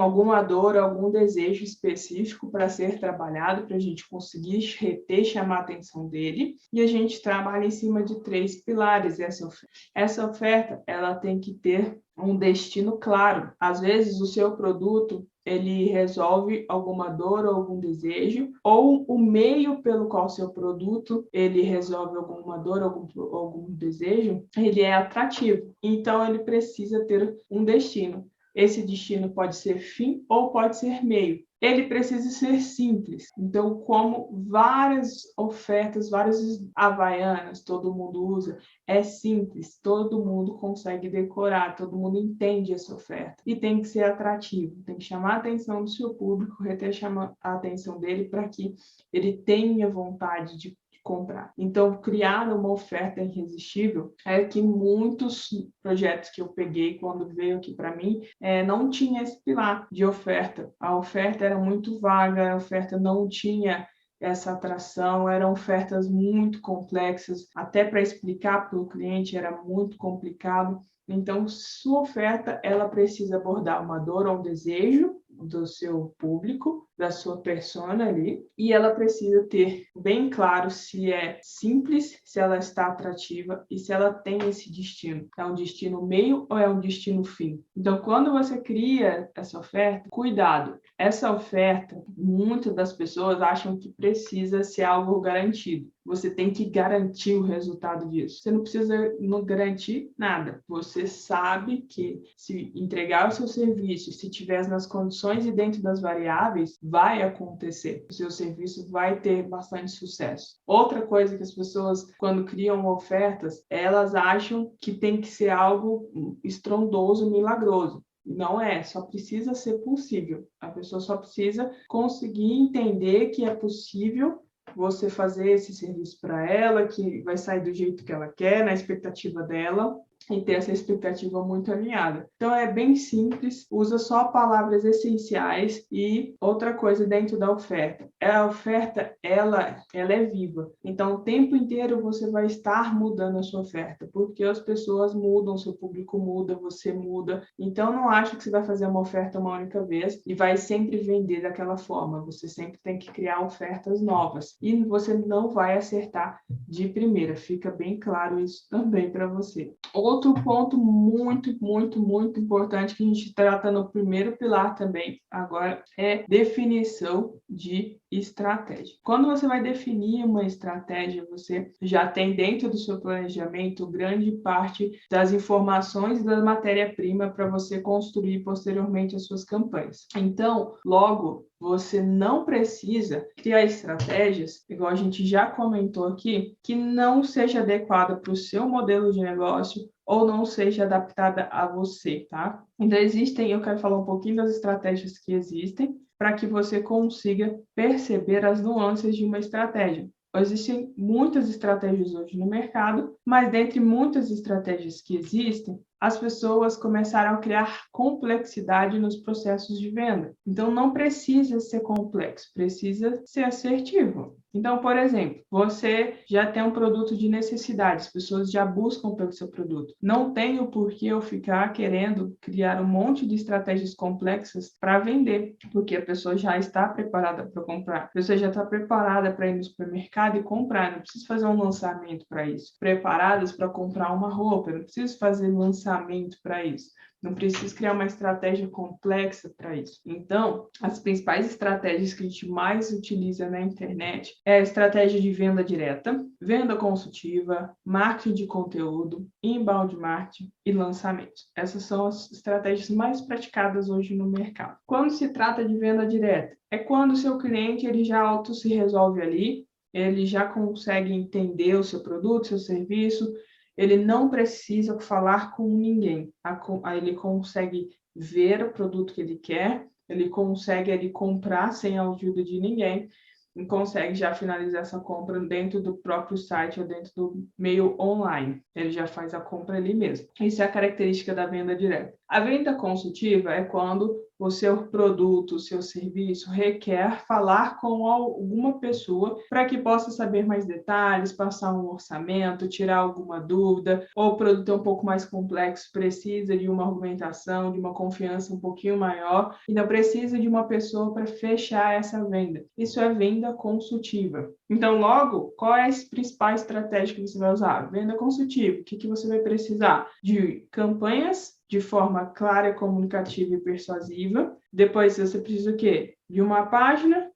alguma dor, algum desejo específico para ser trabalhado, para a gente conseguir reter, chamar a atenção dele. E a gente trabalha em cima de 3 pilares essa oferta. Essa oferta, ela tem que ter um destino claro. Às vezes, o seu produto ele resolve alguma dor ou algum desejo, ou o meio pelo qual seu produto ele resolve alguma dor ou algum desejo, ele é atrativo. Então, ele precisa ter um destino. Esse destino pode ser fim ou pode ser meio. Ele precisa ser simples. Então, como várias ofertas, várias havaianas, todo mundo usa, é simples, todo mundo consegue decorar, todo mundo entende essa oferta. E tem que ser atrativo, tem que chamar a atenção do seu público, reter a atenção dele para que ele tenha vontade de comprar. Então, criar uma oferta irresistível é que muitos projetos que eu peguei quando veio aqui para mim não tinha esse pilar de oferta. A oferta era muito vaga, a oferta não tinha essa atração, eram ofertas muito complexas, até para explicar para o cliente era muito complicado. Então, sua oferta, ela precisa abordar uma dor ou um desejo do seu público, da sua persona ali, e ela precisa ter bem claro se é simples, se ela está atrativa e se ela tem esse destino. É um destino meio ou é um destino fim? Então, quando você cria essa oferta, cuidado. Essa oferta, muitas das pessoas acham que precisa ser algo garantido. Você tem que garantir o resultado disso. Você não precisa garantir nada. Você sabe que se entregar o seu serviço, se tiver nas condições e dentro das variáveis, vai acontecer. O seu serviço vai ter bastante sucesso. Outra coisa que as pessoas, quando criam ofertas, elas acham que tem que ser algo estrondoso, milagroso. Não é, só precisa ser possível. A pessoa só precisa conseguir entender que é possível você fazer esse serviço para ela, que vai sair do jeito que ela quer, na expectativa dela, e ter essa expectativa muito alinhada. Então, é bem simples, usa só palavras essenciais e outra coisa dentro da oferta. A oferta, ela é viva. Então, o tempo inteiro você vai estar mudando a sua oferta, porque as pessoas mudam, seu público muda, você muda. Então, não acha que você vai fazer uma oferta uma única vez e vai sempre vender daquela forma. Você sempre tem que criar ofertas novas e você não vai acertar de primeira. Fica bem claro isso também para você. outro ponto muito, muito, muito importante que a gente trata no primeiro pilar também agora é definição de estratégia. Quando você vai definir uma estratégia, você já tem dentro do seu planejamento grande parte das informações da matéria-prima para você construir posteriormente as suas campanhas. Então, logo, você não precisa criar estratégias, igual a gente já comentou aqui, que não seja adequada para o seu modelo de negócio ou não seja adaptada a você, tá? Então, eu quero falar um pouquinho das estratégias que existem para que você consiga perceber as nuances de uma estratégia. Existem muitas estratégias hoje no mercado, mas dentre muitas estratégias que existem, as pessoas começaram a criar complexidade nos processos de venda. Então, não precisa ser complexo, precisa ser assertivo. Então, por exemplo, você já tem um produto de necessidade, as pessoas já buscam pelo seu produto. Não tem o porquê eu ficar querendo criar um monte de estratégias complexas para vender, porque a pessoa já está preparada para comprar, a pessoa já está preparada para ir no supermercado e comprar, não preciso fazer um lançamento para isso. Preparadas para comprar uma roupa, não preciso fazer lançamento para isso. Não preciso criar uma estratégia complexa para isso. Então, as principais estratégias que a gente mais utiliza na internet é a estratégia de venda direta, venda consultiva, marketing de conteúdo, inbound marketing e lançamentos. Essas são as estratégias mais praticadas hoje no mercado. Quando se trata de venda direta, é quando o seu cliente ele já auto se resolve ali, ele já consegue entender o seu produto, seu serviço, ele não precisa falar com ninguém. Ele consegue ver o produto que ele quer, ele consegue comprar sem a ajuda de ninguém e consegue já finalizar essa compra dentro do próprio site ou dentro do meio online. Ele já faz a compra ali mesmo. Isso é a característica da venda direta. A venda consultiva é quando o seu produto, o seu serviço requer falar com alguma pessoa para que possa saber mais detalhes, passar um orçamento, tirar alguma dúvida, ou o produto é um pouco mais complexo, precisa de uma argumentação, de uma confiança um pouquinho maior, e não precisa de uma pessoa para fechar essa venda. Isso é venda consultiva. Então, logo, qual é a principal estratégia que você vai usar? Venda consultiva. O que você vai precisar? De campanhas de forma clara, comunicativa e persuasiva. Depois você precisa o quê? De uma página,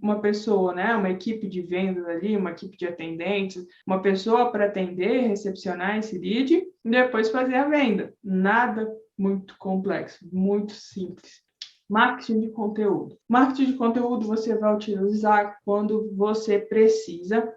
uma pessoa, né? Uma equipe de vendas ali, uma equipe de atendentes, uma pessoa para atender, recepcionar esse lead e depois fazer a venda. Nada muito complexo, muito simples. Marketing de conteúdo. Marketing de conteúdo você vai utilizar quando você precisa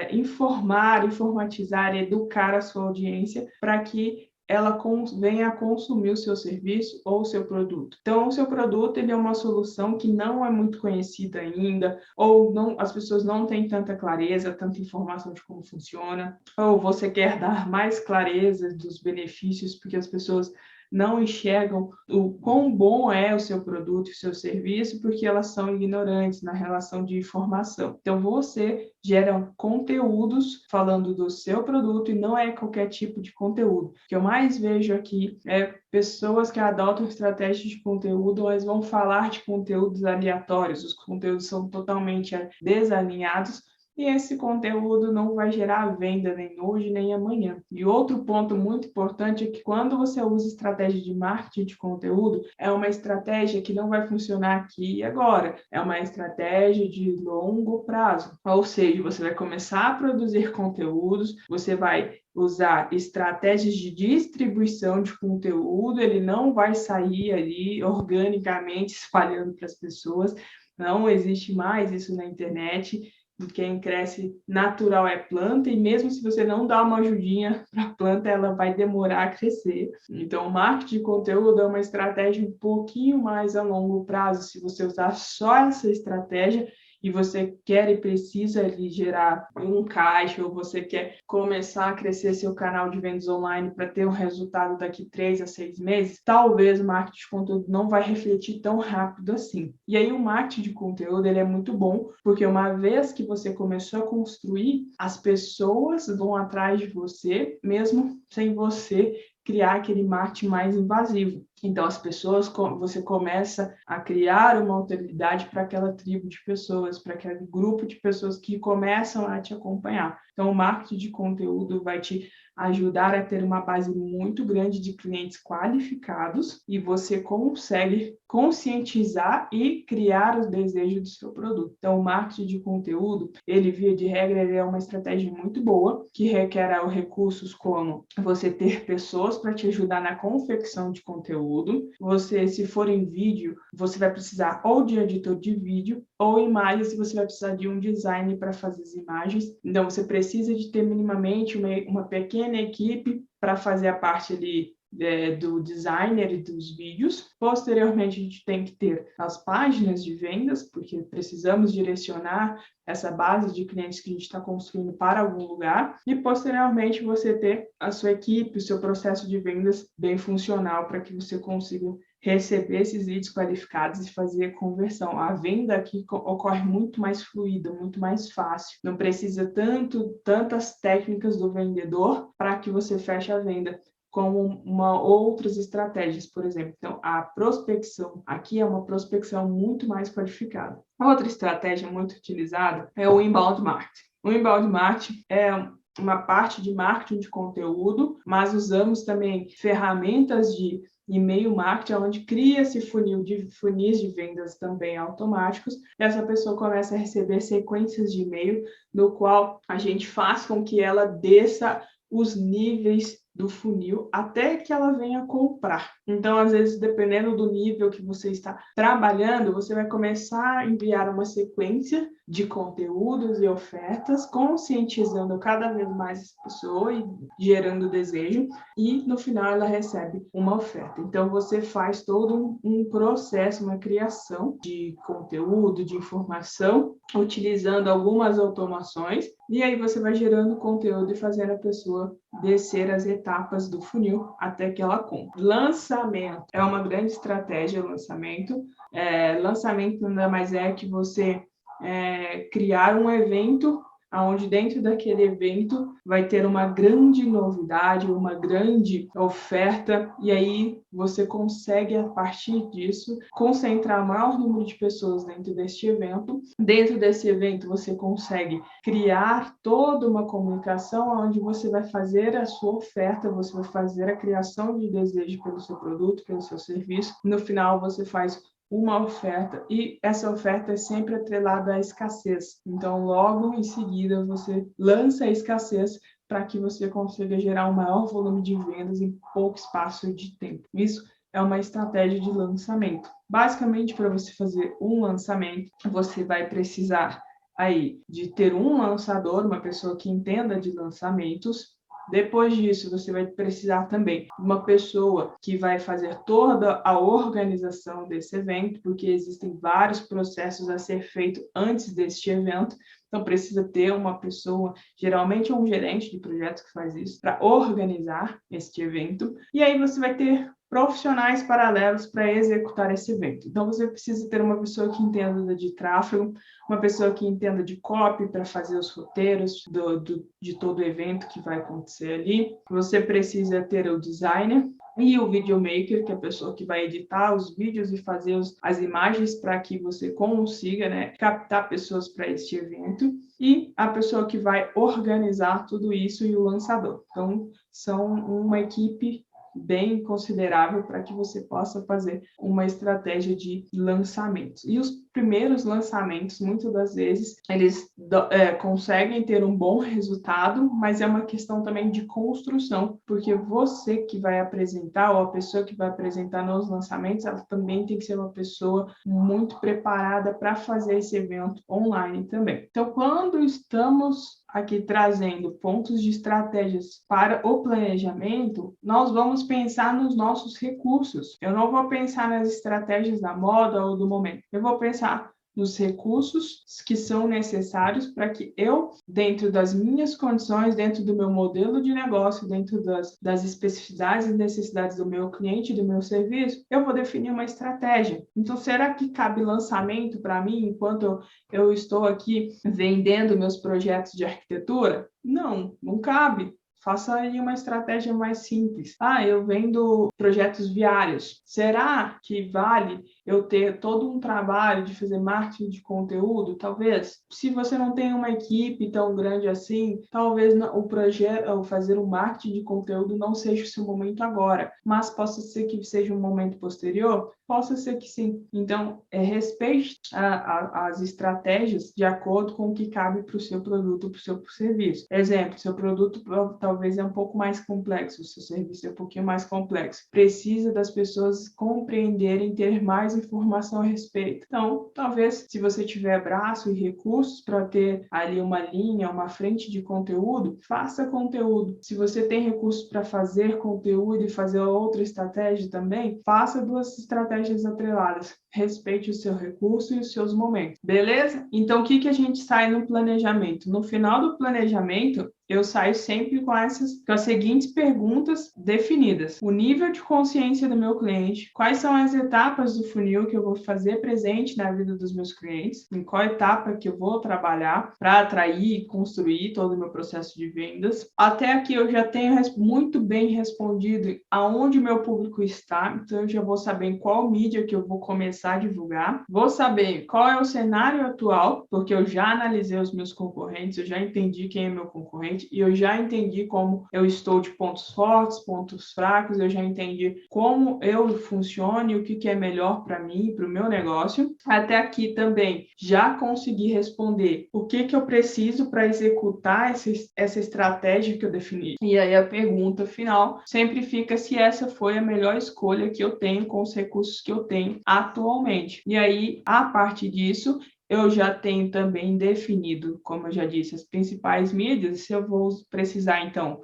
informatizar e educar a sua audiência para que ela venha a consumir o seu serviço ou o seu produto. Então, o seu produto ele é uma solução que não é muito conhecida ainda, ou não, as pessoas não têm tanta clareza, tanta informação de como funciona, ou você quer dar mais clareza dos benefícios, porque as pessoas não enxergam o quão bom é o seu produto e o seu serviço, porque elas são ignorantes na relação de informação. Então, você gera conteúdos falando do seu produto e não é qualquer tipo de conteúdo. O que eu mais vejo aqui é pessoas que adotam estratégias de conteúdo, mas vão falar de conteúdos aleatórios, os conteúdos são totalmente desalinhados, e esse conteúdo não vai gerar venda nem hoje nem amanhã. E outro ponto muito importante é que quando você usa estratégia de marketing de conteúdo, é uma estratégia que não vai funcionar aqui e agora, é uma estratégia de longo prazo. Ou seja, você vai começar a produzir conteúdos, você vai usar estratégias de distribuição de conteúdo, ele não vai sair ali organicamente espalhando para as pessoas, não existe mais isso na internet. Quem cresce natural é planta, e mesmo se você não dá uma ajudinha para a planta, ela vai demorar a crescer. Então, o marketing de conteúdo é uma estratégia um pouquinho mais a longo prazo. Se você usar só essa estratégia e você quer e precisa ali gerar um caixa, ou você quer começar a crescer seu canal de vendas online para ter um resultado daqui 3 a 6 meses, talvez o marketing de conteúdo não vai refletir tão rápido assim. E aí o marketing de conteúdo ele é muito bom, porque uma vez que você começou a construir, as pessoas vão atrás de você, mesmo sem você criar aquele marketing mais invasivo. Então, você começa a criar uma autoridade para aquela tribo de pessoas, para aquele grupo de pessoas que começam a te acompanhar. Então, o marketing de conteúdo vai te ajudar a ter uma base muito grande de clientes qualificados e você consegue conscientizar e criar o desejo do seu produto. Então, o marketing de conteúdo, ele via de regra, ele é uma estratégia muito boa, que requer recursos como você ter pessoas para te ajudar na confecção de conteúdo. Você, se for em vídeo, você vai precisar ou de editor de vídeo ou imagens, você vai precisar de um design para fazer as imagens. Então, você precisa de ter minimamente uma pequena equipe para fazer a parte ali do designer e dos vídeos. Posteriormente, a gente tem que ter as páginas de vendas, porque precisamos direcionar essa base de clientes que a gente está construindo para algum lugar. E, posteriormente, você ter a sua equipe, o seu processo de vendas bem funcional para que você consiga receber esses leads qualificados e fazer a conversão. A venda aqui ocorre muito mais fluida, muito mais fácil. Não precisa tantas técnicas do vendedor para que você feche a venda, como outras estratégias, por exemplo. Então, a prospecção aqui é uma prospecção muito mais qualificada. Outra estratégia muito utilizada é o inbound marketing. O inbound marketing é uma parte de marketing de conteúdo, mas usamos também ferramentas de e-mail marketing, onde cria-se funis de vendas também automáticos. Essa pessoa começa a receber sequências de e-mail, no qual a gente faz com que ela desça os níveis do funil até que ela venha comprar. Então, às vezes, dependendo do nível que você está trabalhando, você vai começar a enviar uma sequência de conteúdos e ofertas, conscientizando cada vez mais essa pessoa e gerando desejo, e no final ela recebe uma oferta. Então, você faz todo um processo, uma criação de conteúdo, de informação, utilizando algumas automações, e aí você vai gerando conteúdo e fazendo a pessoa descer as etapas do funil até que ela compre. Lançamento é uma grande estratégia, lançamento. Lançamento nada mais é que você criar um evento onde dentro daquele evento vai ter uma grande novidade, uma grande oferta, e aí você consegue, a partir disso, concentrar o maior número de pessoas dentro deste evento. Dentro desse evento, você consegue criar toda uma comunicação onde você vai fazer a sua oferta, você vai fazer a criação de desejo pelo seu produto, pelo seu serviço. No final, você faz uma oferta, e essa oferta é sempre atrelada à escassez. Então, logo em seguida, você lança a escassez para que você consiga gerar um maior volume de vendas em pouco espaço de tempo. Isso é uma estratégia de lançamento. Basicamente, para você fazer um lançamento, você vai precisar aí de ter um lançador, uma pessoa que entenda de lançamentos. Depois disso, você vai precisar também de uma pessoa que vai fazer toda a organização desse evento, porque existem vários processos a ser feito antes deste evento. Então, precisa ter uma pessoa, geralmente um gerente de projetos que faz isso, para organizar este evento. E aí você vai ter profissionais paralelos para executar esse evento. Então, você precisa ter uma pessoa que entenda de tráfego, uma pessoa que entenda de copy para fazer os roteiros de todo o evento que vai acontecer ali. Você precisa ter o designer e o videomaker, que é a pessoa que vai editar os vídeos e fazer as imagens para que você consiga, captar pessoas para este evento. E a pessoa que vai organizar tudo isso e o lançador. Então, são uma equipe bem considerável para que você possa fazer uma estratégia de lançamentos. E os primeiros lançamentos, muitas das vezes, eles conseguem ter um bom resultado, mas é uma questão também de construção, porque você que vai apresentar, ou a pessoa que vai apresentar nos lançamentos, ela também tem que ser uma pessoa muito preparada para fazer esse evento online também. Então, quando estamos aqui trazendo pontos de estratégias para o planejamento, nós vamos pensar nos nossos recursos. Eu não vou pensar nas estratégias da moda ou do momento. Eu vou pensar nos recursos que são necessários para que eu, dentro das minhas condições, dentro do meu modelo de negócio, dentro das especificidades e necessidades do meu cliente, do meu serviço, eu vou definir uma estratégia. Então, será que cabe lançamento para mim enquanto eu estou aqui vendendo meus projetos de arquitetura? Não, não cabe. Faça aí uma estratégia mais simples. Ah, eu vendo projetos viários. Será que vale eu ter todo um trabalho de fazer marketing de conteúdo? Talvez. Se você não tem uma equipe tão grande assim, talvez o projeto, ou fazer um marketing de conteúdo não seja o seu momento agora, mas possa ser que seja um momento posterior. Possa ser que sim. Então, respeite as estratégias de acordo com o que cabe para o seu produto, para o seu serviço. Exemplo, seu produto talvez é um pouco mais complexo, o seu serviço é um pouquinho mais complexo. Precisa das pessoas compreenderem, ter mais informação a respeito. Então, talvez, se você tiver braço e recursos para ter ali uma linha, uma frente de conteúdo, faça conteúdo. Se você tem recursos para fazer conteúdo e fazer outra estratégia também, faça duas estratégias atreladas. Respeite o seu recurso e os seus momentos. Beleza? Então, o que a gente sai no planejamento? No final do planejamento, eu saio sempre com as seguintes perguntas definidas. O nível de consciência do meu cliente, quais são as etapas do funil que eu vou fazer presente na vida dos meus clientes, em qual etapa que eu vou trabalhar para atrair e construir todo o meu processo de vendas. Até aqui eu já tenho muito bem respondido aonde o meu público está, então eu já vou saber em qual mídia que eu vou começar a divulgar. Vou saber qual é o cenário atual, porque eu já analisei os meus concorrentes, eu já entendi quem é meu concorrente, e eu já entendi como eu estou de pontos fortes, pontos fracos, eu já entendi como eu funciono e o que é melhor para mim, para o meu negócio. Até aqui também já consegui responder o que eu preciso para executar essa estratégia que eu defini. E aí a pergunta final sempre fica se essa foi a melhor escolha que eu tenho com os recursos que eu tenho atualmente. E aí, a partir disso, eu já tenho também definido, como eu já disse, as principais mídias. Se eu vou precisar, então,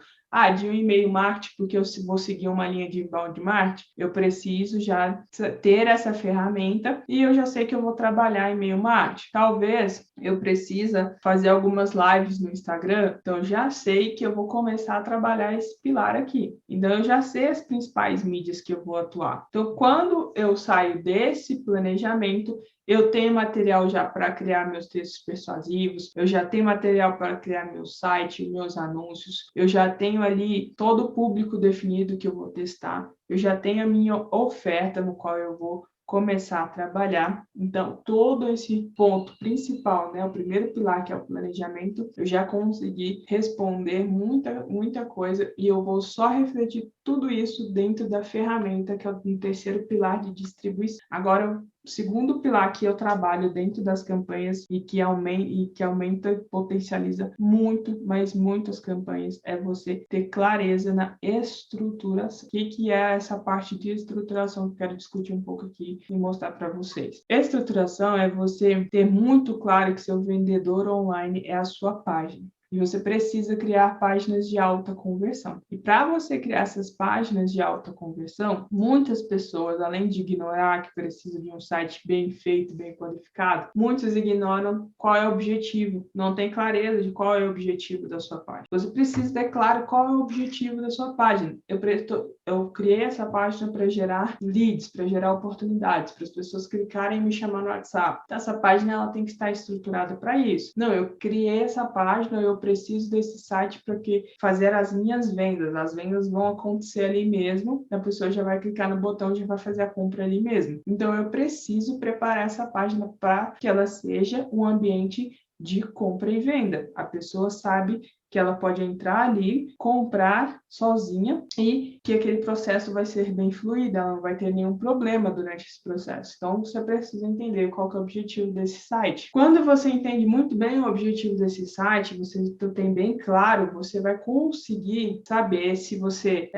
de um e-mail marketing, porque eu vou seguir uma linha de inbound marketing, eu preciso já ter essa ferramenta e eu já sei que eu vou trabalhar e-mail marketing. Talvez eu precisa fazer algumas lives no Instagram, então eu já sei que eu vou começar a trabalhar esse pilar aqui. Então eu já sei as principais mídias que eu vou atuar. Então, quando eu saio desse planejamento, eu tenho material já para criar meus textos persuasivos, eu já tenho material para criar meu site, meus anúncios, eu já tenho ali todo o público definido que eu vou testar, eu já tenho a minha oferta no qual eu vou começar a trabalhar. Então, todo esse ponto principal, né, o primeiro pilar, que é o planejamento, eu já consegui responder muita coisa e eu vou só refletir tudo isso dentro da ferramenta, que é o terceiro pilar de distribuição. Agora, o segundo pilar que eu trabalho dentro das campanhas e que aumenta e potencializa muito, mas muitas campanhas, é você ter clareza na estruturação. O que é essa parte de estruturação que eu quero discutir um pouco aqui e mostrar para vocês? Estruturação é você ter muito claro que seu vendedor online é a sua página. E você precisa criar páginas de alta conversão. E para você criar essas páginas de alta conversão, muitas pessoas, além de ignorar que precisa de um site bem feito, bem qualificado, muitos ignoram qual é o objetivo, não tem clareza de qual é o objetivo da sua página. Você precisa ter claro qual é o objetivo da sua página. Eu criei essa página para gerar leads, para gerar oportunidades, para as pessoas clicarem e me chamar no WhatsApp. Então, essa página ela tem que estar estruturada para isso. Não, eu criei essa página, eu preciso desse site para fazer as minhas vendas. As vendas vão acontecer ali mesmo, a pessoa já vai clicar no botão e já vai fazer a compra ali mesmo. Então, eu preciso preparar essa página para que ela seja um ambiente de compra e venda. A pessoa sabe que ela pode entrar ali, comprar sozinha e que aquele processo vai ser bem fluido, ela não vai ter nenhum problema durante esse processo. Então, você precisa entender qual que é o objetivo desse site. Quando você entende muito bem o objetivo desse site, você tem bem claro, você vai conseguir saber se você,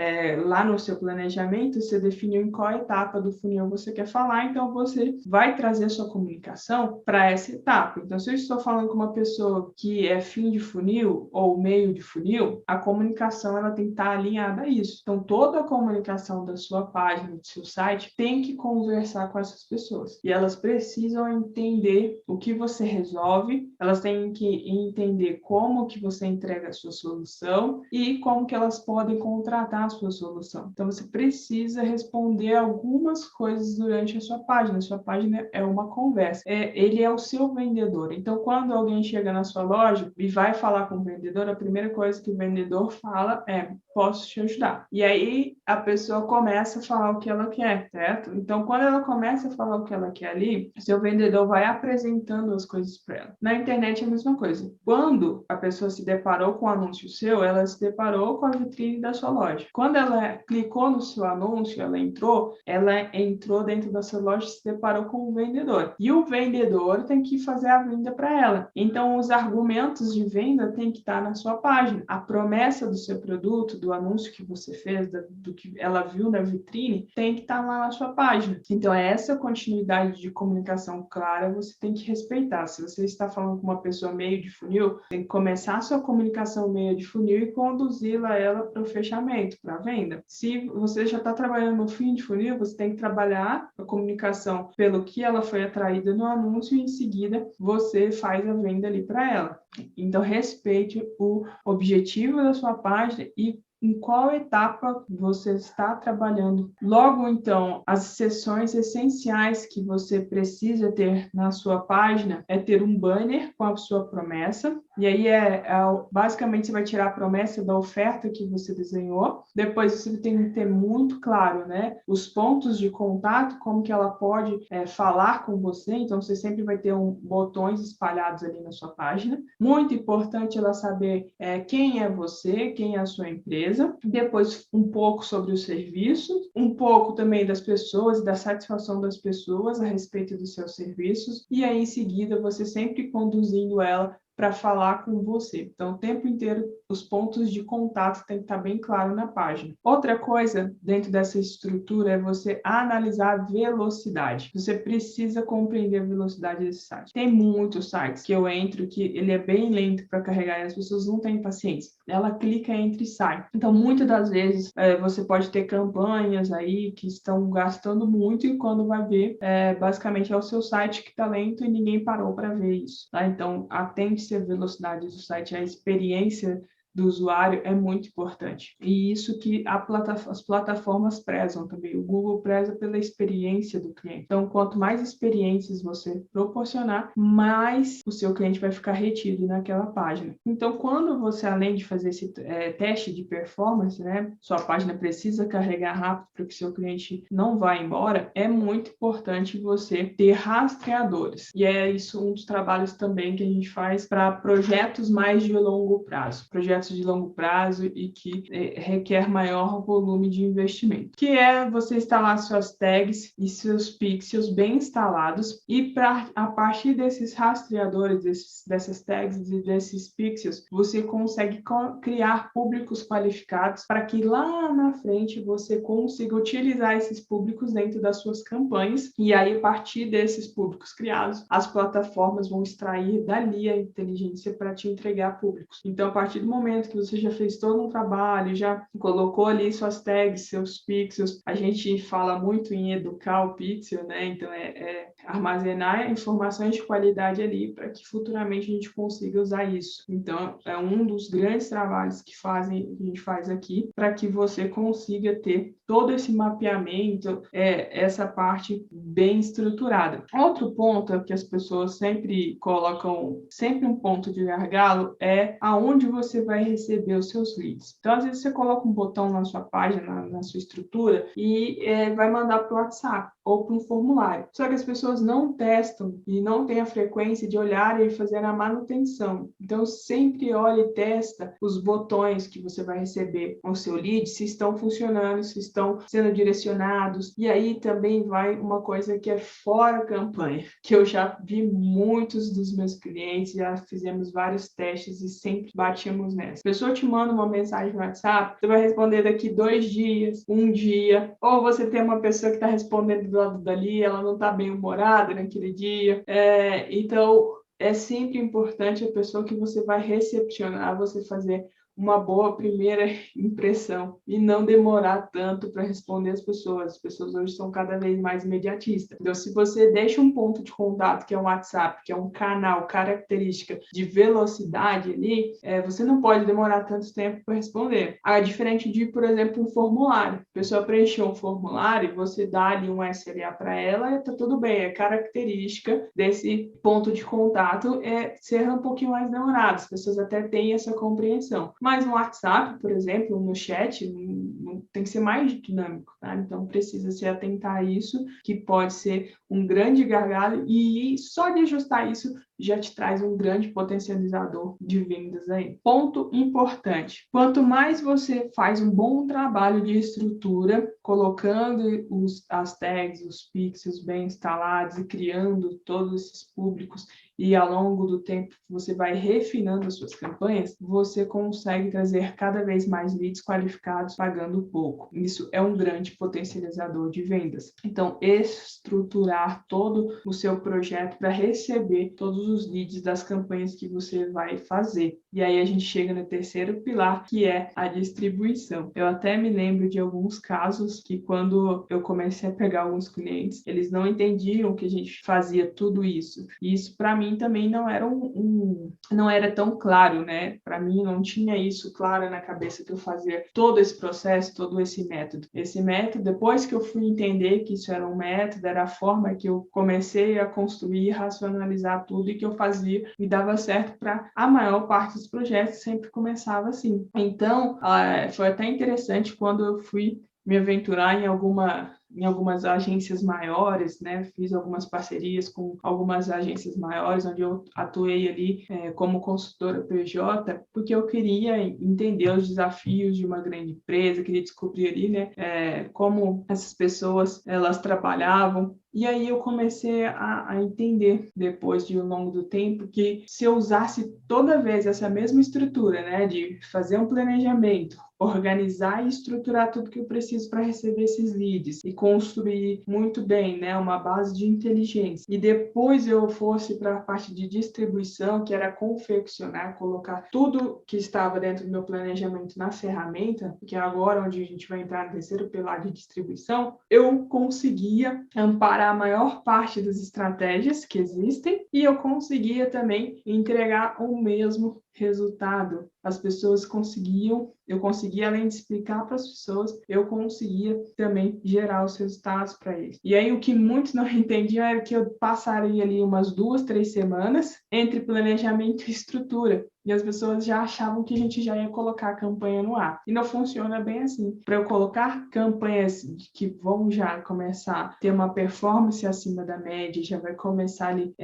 lá no seu planejamento, você definiu em qual etapa do funil você quer falar, então você vai trazer sua comunicação para essa etapa. Então, se eu estou falando com uma pessoa que é fim de funil ou meio de funil, a comunicação ela tem que estar alinhada a isso. Então, toda a comunicação da sua página, do seu site, tem que conversar com essas pessoas. E elas precisam entender o que você resolve, elas têm que entender como que você entrega a sua solução e como que elas podem contratar a sua solução. Então, você precisa responder algumas coisas durante a sua página. A sua página é uma conversa. Ele é o seu vendedor. Então, quando alguém chega na sua loja e vai falar com o vendedor, a primeira coisa que o vendedor fala é: posso te ajudar? E aí a pessoa começa a falar o que ela quer, certo? Então, quando ela começa a falar o que ela quer ali, seu vendedor vai apresentando as coisas para ela. Na internet é a mesma coisa. Quando a pessoa se deparou com o anúncio seu, ela se deparou com a vitrine da sua loja. Quando ela clicou no seu anúncio, ela entrou dentro da sua loja e se deparou com o vendedor. E o vendedor tem que fazer a venda para ela. Então, os argumentos de venda têm que estar na sua página. A promessa do seu produto, do anúncio que você fez, do que ela viu na vitrine, tem que estar lá na sua página. Então, essa continuidade de comunicação clara você tem que respeitar. Se você está falando com uma pessoa meio de funil, tem que começar a sua comunicação meio de funil e conduzi-la ela para o fechamento, para a venda. Se você já está trabalhando no fim de funil, você tem que trabalhar a comunicação pelo que ela foi atraída no anúncio e em seguida você faz a venda ali para ela. Então, respeite o objetivo da sua página e em qual etapa você está trabalhando. Logo, então, as seções essenciais que você precisa ter na sua página é ter um banner com a sua promessa, e aí basicamente você vai tirar a promessa da oferta que você desenhou. Depois você tem que ter muito claro, né, os pontos de contato, como que ela pode falar com você. Então você sempre vai ter botões espalhados ali na sua página. Muito importante ela saber quem é você, quem é a sua empresa. Depois um pouco sobre os serviços, um pouco também das pessoas, da satisfação das pessoas a respeito dos seus serviços, e aí em seguida você sempre conduzindo ela para falar com você. Então, o tempo inteiro, os pontos de contato tem que estar bem claro na página. Outra coisa dentro dessa estrutura é você analisar a velocidade. Você precisa compreender a velocidade desse site. Tem muitos sites que eu entro que ele é bem lento para carregar e as pessoas não têm paciência. Ela clica, entra e sai. Então, muitas das vezes, você pode ter campanhas aí que estão gastando muito e quando vai ver, basicamente é o seu site que está lento e ninguém parou para ver isso. Tá? Então, atente-se à velocidade do site, a experiência do usuário é muito importante. E isso que as plataformas prezam também. O Google preza pela experiência do cliente. Então, quanto mais experiências você proporcionar, mais o seu cliente vai ficar retido naquela página. Então, quando você, além de fazer esse teste de performance, né, sua página precisa carregar rápido para que seu cliente não vá embora, é muito importante você ter rastreadores. E é isso um dos trabalhos também que a gente faz para projetos mais de longo prazo. Projetos de longo prazo e que requer maior volume de investimento, que é você instalar suas tags e seus pixels bem instalados e a partir desses rastreadores, dessas tags e desses pixels, você consegue criar públicos qualificados para que lá na frente você consiga utilizar esses públicos dentro das suas campanhas e aí a partir desses públicos criados, as plataformas vão extrair dali a inteligência para te entregar públicos. Então, a partir do momento que você já fez todo um trabalho, já colocou ali suas tags, seus pixels. A gente fala muito em educar o pixel, né? Então, armazenar informações de qualidade ali para que futuramente a gente consiga usar isso. Então, é um dos grandes trabalhos que a gente faz aqui para que você consiga ter todo esse mapeamento, essa parte bem estruturada. Outro ponto que as pessoas sempre colocam, sempre um ponto de gargalo, é aonde você vai receber os seus leads. Então, às vezes você coloca um botão na sua página, na sua estrutura, e vai mandar para o WhatsApp ou para um formulário. Só que as pessoas não testam e não têm a frequência de olhar e fazer a manutenção. Então, sempre olhe e testa os botões que você vai receber o seu lead, se estão funcionando, se estão sendo direcionados. E aí também vai uma coisa que é fora campanha, que eu já vi muitos dos meus clientes, já fizemos vários testes e sempre batíamos nessa. A pessoa te manda uma mensagem no WhatsApp, você vai responder daqui 2 dias, 1 dia, ou você tem uma pessoa que está respondendo do lado dali, ela não está bem humorada naquele dia. Então, é sempre importante a pessoa que você vai recepcionar, você fazer uma boa primeira impressão e não demorar tanto para responder as pessoas. As pessoas hoje são cada vez mais imediatistas. Então, se você deixa um ponto de contato, que é o WhatsApp, que é um canal, característica de velocidade ali, você não pode demorar tanto tempo para responder. Diferente de, por exemplo, um formulário. A pessoa preencheu um formulário, você dá ali um SLA para ela e está tudo bem. É característica desse ponto de contato ser um pouquinho mais demorado. As pessoas até têm essa compreensão. Mas no WhatsApp, por exemplo, no chat, não tem que ser mais dinâmico, tá? Então precisa se atentar a isso, que pode ser um grande gargalo, e só de ajustar isso já te traz um grande potencializador de vendas aí. Ponto importante: quanto mais você faz um bom trabalho de estrutura, colocando as tags, os pixels bem instalados e criando todos esses públicos, e ao longo do tempo você vai refinando as suas campanhas, você consegue trazer cada vez mais leads qualificados pagando pouco. Isso é um grande potencializador de vendas. Então, estruturar todo o seu projeto para receber todos os leads das campanhas que você vai fazer. E aí a gente chega no terceiro pilar, que é a distribuição. Eu até me lembro de alguns casos que, quando eu comecei a pegar alguns clientes, eles não entendiam que a gente fazia tudo isso. E isso, para mim, também não era não era tão claro, né? Para mim, não tinha isso claro na cabeça, que eu fazia todo esse processo, todo esse método. Esse método, depois que eu fui entender que isso era um método, era a forma que eu comecei a construir, racionalizar tudo, e que eu fazia e dava certo para a maior parte dos projetos, sempre começava assim. Então, foi até interessante quando eu fui me aventurar em algumas agências maiores, né? Fiz algumas parcerias com algumas agências maiores, onde eu atuei ali como consultora PJ, porque eu queria entender os desafios de uma grande empresa, queria descobrir ali, né, como essas pessoas elas trabalhavam. E aí eu comecei a entender, depois de ao longo do tempo, que se eu usasse toda vez essa mesma estrutura, né, de fazer um planejamento, organizar e estruturar tudo que eu preciso para receber esses leads e construir muito bem, né, uma base de inteligência, e depois eu fosse para a parte de distribuição, que era confeccionar, colocar tudo que estava dentro do meu planejamento na ferramenta, que é agora onde a gente vai entrar no terceiro pilar de distribuição, eu conseguia amparar a maior parte das estratégias que existem, e eu conseguia também entregar o mesmo resultado. As pessoas eu conseguia, além de explicar para as pessoas, eu conseguia também gerar os resultados para eles. E aí o que muitos não entendiam era que eu passaria ali umas 2, 3 semanas entre planejamento e estrutura. E as pessoas já achavam que a gente já ia colocar a campanha no ar. E não funciona bem assim. Para eu colocar campanhas que vão já começar a ter uma performance acima da média, já vai começar ali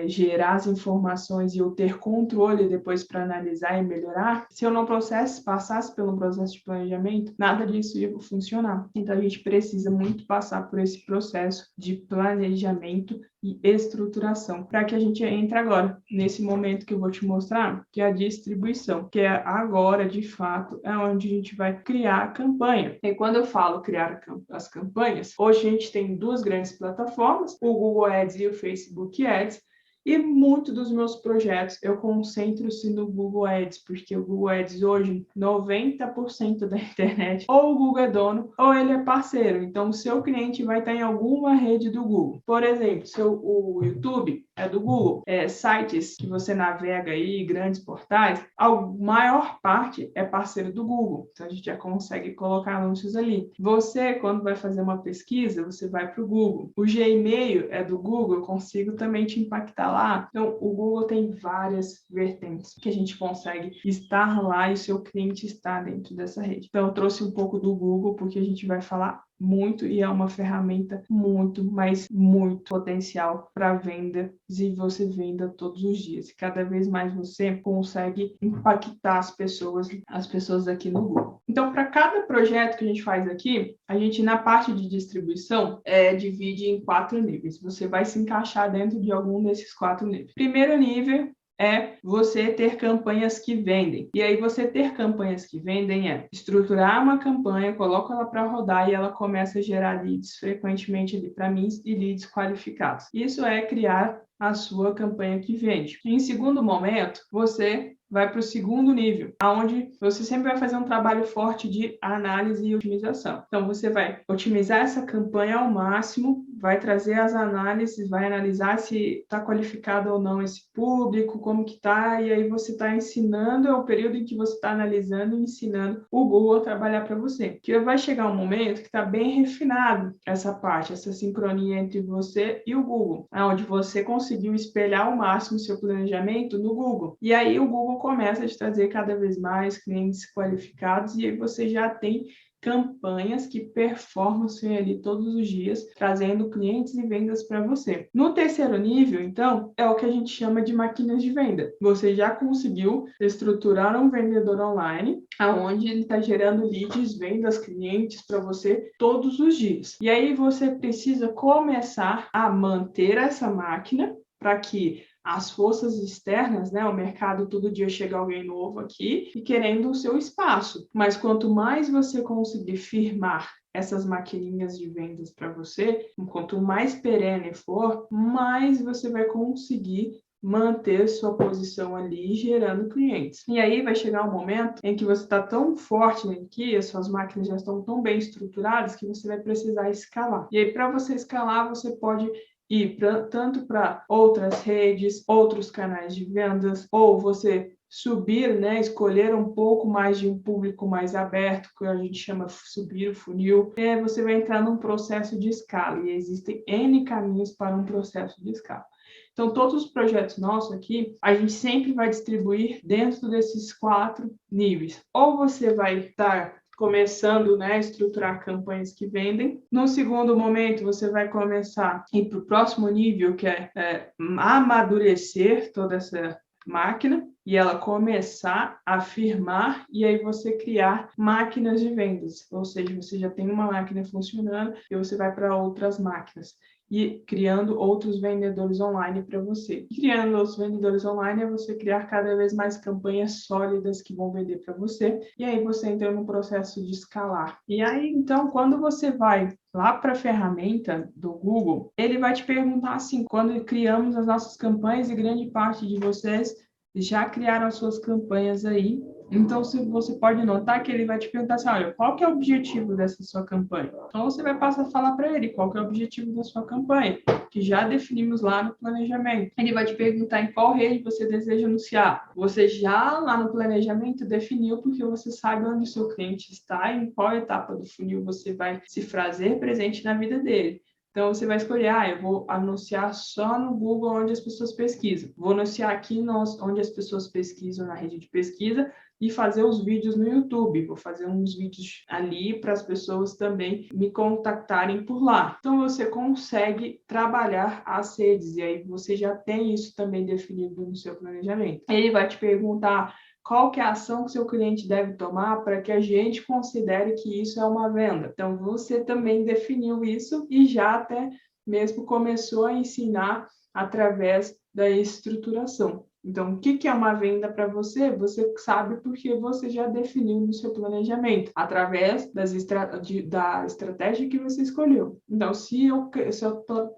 gerar as informações e eu ter controle depois para analisar e melhorar, se eu não passasse pelo processo de planejamento, nada disso ia funcionar. Então a gente precisa muito passar por esse processo de planejamento e estruturação, para que a gente entre agora, nesse momento que eu vou te mostrar, que é a distribuição, que é agora, de fato, é onde a gente vai criar a campanha. E quando eu falo criar as campanhas, hoje a gente tem duas grandes plataformas, o Google Ads e o Facebook Ads, e muitos dos meus projetos eu concentro-se no Google Ads, porque o Google Ads hoje, 90% da internet, ou o Google é dono, ou ele é parceiro. Então, o seu cliente vai estar em alguma rede do Google. Por exemplo, o YouTube é do Google. Sites que você navega aí, grandes portais, a maior parte é parceiro do Google. Então, a gente já consegue colocar anúncios ali. Você, quando vai fazer uma pesquisa, você vai para o Google. O Gmail é do Google, eu consigo também te impactar lá. Então, o Google tem várias vertentes que a gente consegue estar lá e o seu cliente está dentro dessa rede. Então, eu trouxe um pouco do Google, porque a gente vai falar muito, e é uma ferramenta muito, mas muito potencial para venda, e você venda todos os dias. Cada vez mais você consegue impactar as pessoas aqui no Google. Então, para cada projeto que a gente faz aqui, a gente, na parte de distribuição, divide em 4 níveis. Você vai se encaixar dentro de algum desses 4 níveis. Primeiro nível é você ter campanhas que vendem. E aí, você ter campanhas que vendem é estruturar uma campanha, coloca ela para rodar e ela começa a gerar leads frequentemente ali para mim, e leads qualificados. Isso é criar a sua campanha que vende. Em segundo momento, você vai para o segundo nível, onde você sempre vai fazer um trabalho forte de análise e otimização. Então, você vai otimizar essa campanha ao máximo, vai trazer as análises, vai analisar se está qualificado ou não esse público, como que está, e aí você está ensinando, é o período em que você está analisando e ensinando o Google a trabalhar para você. Que vai chegar um momento que está bem refinado essa parte, essa sincronia entre você e o Google, onde você conseguiu espelhar ao máximo o seu planejamento no Google. E aí o Google começa a te trazer cada vez mais clientes qualificados e aí você já tem campanhas que performam ali todos os dias, trazendo clientes e vendas para você. No terceiro nível, então, é o que a gente chama de máquinas de venda. Você já conseguiu estruturar um vendedor online, aonde ele está gerando leads, vendas, clientes para você todos os dias. E aí você precisa começar a manter essa máquina para que as forças externas, né? O mercado, todo dia chega alguém novo aqui e querendo o seu espaço. Mas quanto mais você conseguir firmar essas maquininhas de vendas para você, quanto mais perene for, mais você vai conseguir manter sua posição ali gerando clientes. E aí vai chegar um momento em que você está tão forte aqui, as suas máquinas já estão tão bem estruturadas que você vai precisar escalar. E aí para você escalar, você pode ir tanto para outras redes, outros canais de vendas, ou você subir, né, escolher um pouco mais de um público mais aberto, que a gente chama subir o funil, você vai entrar num processo de escala, e existem N caminhos para um processo de escala. Então, todos os projetos nossos aqui, a gente sempre vai distribuir dentro desses 4 níveis. Ou você vai estar começando, né, a estruturar campanhas que vendem. No segundo momento, você vai começar a ir para o próximo nível, que é amadurecer toda essa máquina e ela começar a firmar e aí você criar máquinas de vendas, ou seja, você já tem uma máquina funcionando e você vai para outras máquinas e criando outros vendedores online para você. E criando outros vendedores online é você criar cada vez mais campanhas sólidas que vão vender para você e aí você entra no processo de escalar. E aí, então, quando você vai lá para a ferramenta do Google, ele vai te perguntar assim, quando criamos as nossas campanhas e grande parte de vocês já criaram as suas campanhas aí, então você pode notar que ele vai te perguntar assim, olha, qual que é o objetivo dessa sua campanha? Então você vai passar a falar para ele qual que é o objetivo da sua campanha, que já definimos lá no planejamento. Ele vai te perguntar em qual rede você deseja anunciar. Você já lá no planejamento definiu porque você sabe onde o seu cliente está, em qual etapa do funil você vai se fazer presente na vida dele. Então, você vai escolher, eu vou anunciar só no Google onde as pessoas pesquisam. Vou anunciar aqui onde as pessoas pesquisam na rede de pesquisa e fazer os vídeos no YouTube. Vou fazer uns vídeos ali para as pessoas também me contactarem por lá. Então, você consegue trabalhar as redes e aí você já tem isso também definido no seu planejamento. Ele vai te perguntar qual que é a ação que seu cliente deve tomar para que a gente considere que isso é uma venda. Então, você também definiu isso e já até mesmo começou a ensinar através da estruturação. Então, o que é uma venda para você? Você sabe porque você já definiu no seu planejamento, através da estratégia que você escolheu. Então, se eu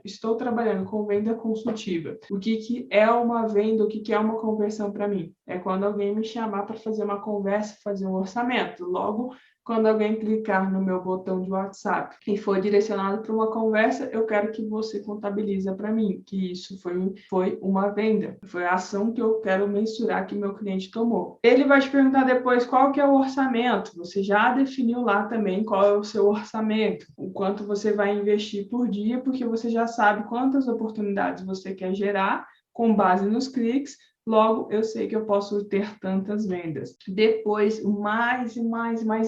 estou trabalhando com venda consultiva, o que é uma venda, o que é uma conversão para mim? É quando alguém me chamar para fazer uma conversa, fazer um orçamento. Logo, quando alguém clicar no meu botão de WhatsApp e for direcionado para uma conversa, eu quero que você contabilize para mim que isso foi uma venda, foi a ação que eu quero mensurar que meu cliente tomou. Ele vai te perguntar depois qual que é o orçamento, você já definiu lá também qual é o seu orçamento, o quanto você vai investir por dia, porque você já sabe quantas oportunidades você quer gerar com base nos cliques. Logo, eu sei que eu posso ter tantas vendas. Depois, o mais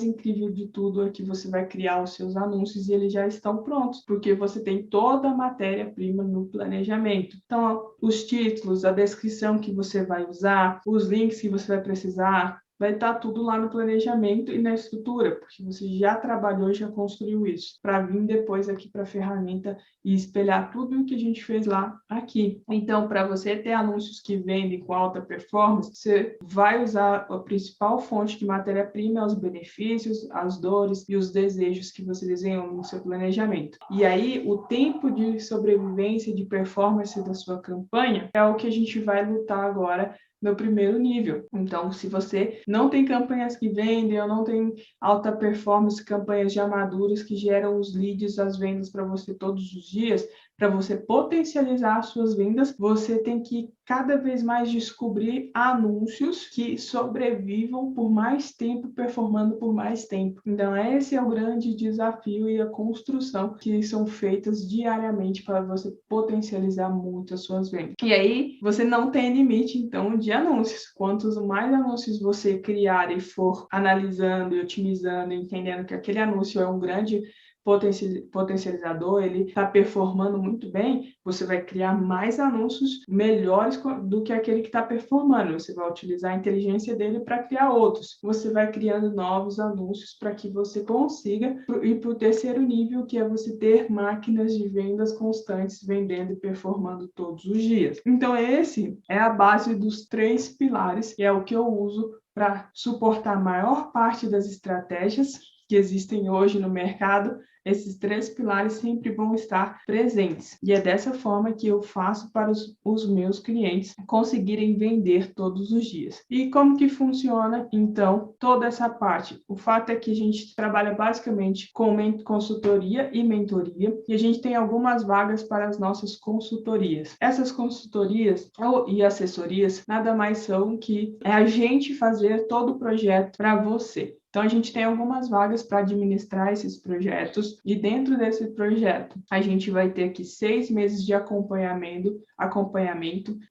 incrível de tudo é que você vai criar os seus anúncios e eles já estão prontos, porque você tem toda a matéria-prima no planejamento. Então, os títulos, a descrição que você vai usar, os links que você vai precisar, vai estar tudo lá no planejamento e na estrutura, porque você já trabalhou, já construiu isso, para vir depois aqui para a ferramenta e espelhar tudo o que a gente fez lá aqui. Então, para você ter anúncios que vendem com alta performance, você vai usar a principal fonte de matéria-prima, os benefícios, as dores e os desejos que você desenhou no seu planejamento. E aí, o tempo de sobrevivência, de performance da sua campanha é o que a gente vai lutar agora no primeiro nível. Então, se você não tem campanhas que vendem ou não tem alta performance, campanhas já maduras que geram os leads, as vendas para você todos os dias, para você potencializar as suas vendas, você tem que cada vez mais descobrir anúncios que sobrevivam por mais tempo, performando por mais tempo. Então, esse é o grande desafio e a construção que são feitas diariamente para você potencializar muito as suas vendas. E aí, você não tem limite, então, de anúncios. Quantos mais anúncios você criar e for analisando e otimizando, entendendo que aquele anúncio é um grande potencializador, ele está performando muito bem, você vai criar mais anúncios melhores do que aquele que está performando. Você vai utilizar a inteligência dele para criar outros. Você vai criando novos anúncios para que você consiga ir para o terceiro nível, que é você ter máquinas de vendas constantes, vendendo e performando todos os dias. Então, esse é a base dos 3 pilares, e é o que eu uso para suportar a maior parte das estratégias que existem hoje no mercado. Esses 3 pilares sempre vão estar presentes. E é dessa forma que eu faço para os meus clientes conseguirem vender todos os dias. E como que funciona, então, toda essa parte? O fato é que a gente trabalha basicamente com consultoria e mentoria, e a gente tem algumas vagas para as nossas consultorias. Essas consultorias e assessorias nada mais são que a gente fazer todo o projeto para você. Então, a gente tem algumas vagas para administrar esses projetos, e dentro desse projeto, a gente vai ter aqui 6 meses de acompanhamento,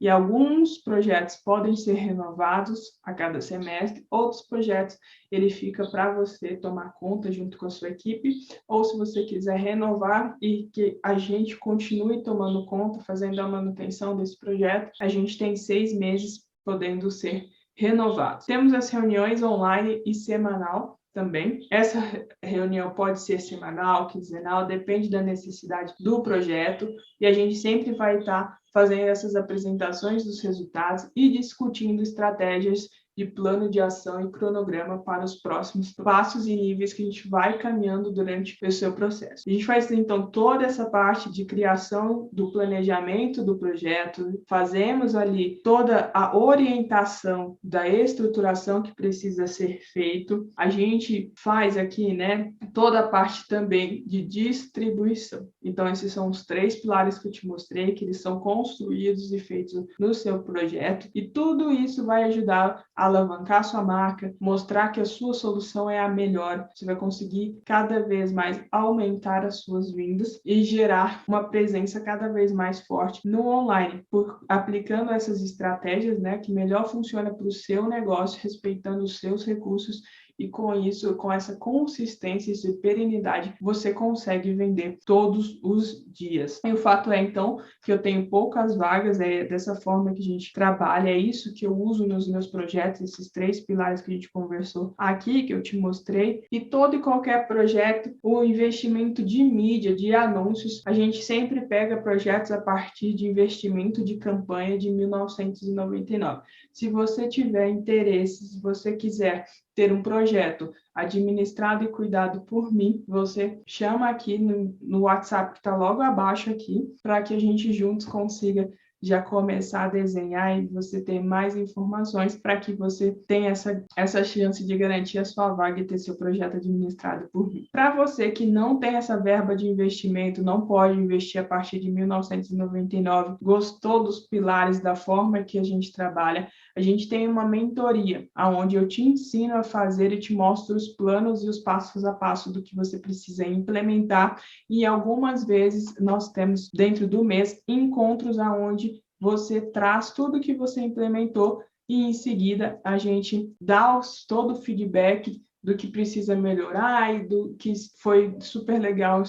e alguns projetos podem ser renovados a cada semestre, outros projetos ele fica para você tomar conta junto com a sua equipe, ou se você quiser renovar e que a gente continue tomando conta, fazendo a manutenção desse projeto, a gente tem 6 meses podendo ser renovados. Temos as reuniões online e semanal também. Essa reunião pode ser semanal, quinzenal, depende da necessidade do projeto, e a gente sempre vai estar fazendo essas apresentações dos resultados e discutindo estratégias de plano de ação e cronograma para os próximos passos e níveis que a gente vai caminhando durante o seu processo. A gente faz, então, toda essa parte de criação do planejamento do projeto, fazemos ali toda a orientação da estruturação que precisa ser feito, a gente faz aqui, né, toda a parte também de distribuição. Então, esses são os 3 pilares que eu te mostrei, que eles são construídos e feitos no seu projeto, e tudo isso vai ajudar a alavancar sua marca, mostrar que a sua solução é a melhor. Você vai conseguir cada vez mais aumentar as suas vendas e gerar uma presença cada vez mais forte no online, aplicando essas estratégias, né, que melhor funciona para o seu negócio, respeitando os seus recursos. E com isso, com essa consistência e perenidade, você consegue vender todos os dias. E o fato é, então, que eu tenho poucas vagas, é dessa forma que a gente trabalha, é isso que eu uso nos meus projetos, esses 3 pilares que a gente conversou aqui, que eu te mostrei. E todo e qualquer projeto, o investimento de mídia, de anúncios, a gente sempre pega projetos a partir de investimento de campanha de 1999. Se você tiver interesse, se você quiser ter um projeto administrado e cuidado por mim, você chama aqui no WhatsApp que está logo abaixo aqui, para que a gente juntos consiga já começar a desenhar e você ter mais informações para que você tenha essa chance de garantir a sua vaga e ter seu projeto administrado por mim. Para você que não tem essa verba de investimento, não pode investir a partir de 1999, gostou dos pilares, da forma que a gente trabalha, a gente tem uma mentoria, onde eu te ensino a fazer e te mostro os planos e os passos a passo do que você precisa implementar, e algumas vezes nós temos dentro do mês encontros onde você traz tudo o que você implementou e em seguida a gente dá todo o feedback do que precisa melhorar e do que foi super legal,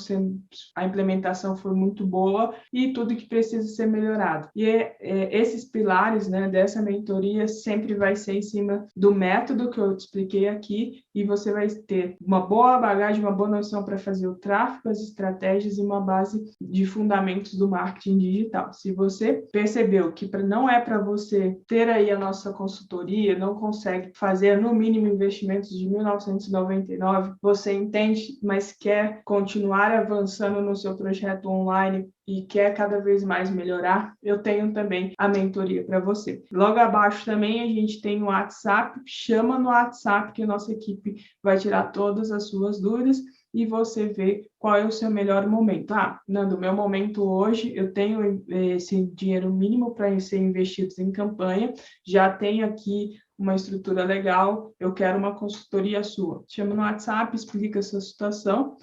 a implementação foi muito boa e tudo que precisa ser melhorado. E esses pilares, né, dessa mentoria sempre vai ser em cima do método que eu te expliquei aqui, e você vai ter uma boa bagagem, uma boa noção para fazer o tráfego, as estratégias e uma base de fundamentos do marketing digital. Se você percebeu que não é para você ter aí a nossa consultoria, não consegue fazer no mínimo investimentos de 1999 R$ 1.999, você entende, mas quer continuar avançando no seu projeto online e quer cada vez mais melhorar, eu tenho também a mentoria para você. Logo abaixo também a gente tem o WhatsApp, chama no WhatsApp que a nossa equipe vai tirar todas as suas dúvidas e você vê qual é o seu melhor momento. Nando, meu momento hoje, eu tenho esse dinheiro mínimo para ser investido em campanha, já tenho aqui uma estrutura legal, eu quero uma consultoria sua. Chama no WhatsApp, explica a sua situação,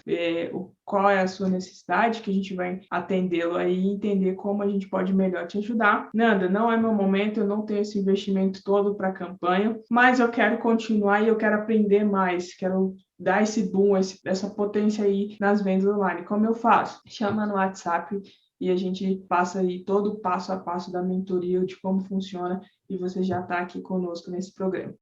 qual é a sua necessidade, que a gente vai atendê-lo aí e entender como a gente pode melhor te ajudar. Nanda, não é meu momento, eu não tenho esse investimento todo para a campanha, mas eu quero continuar e eu quero aprender mais, quero dar esse boom, essa potência aí nas vendas online. Como eu faço? Chama no WhatsApp e a gente passa aí todo o passo a passo da mentoria, de como funciona, e você já está aqui conosco nesse programa.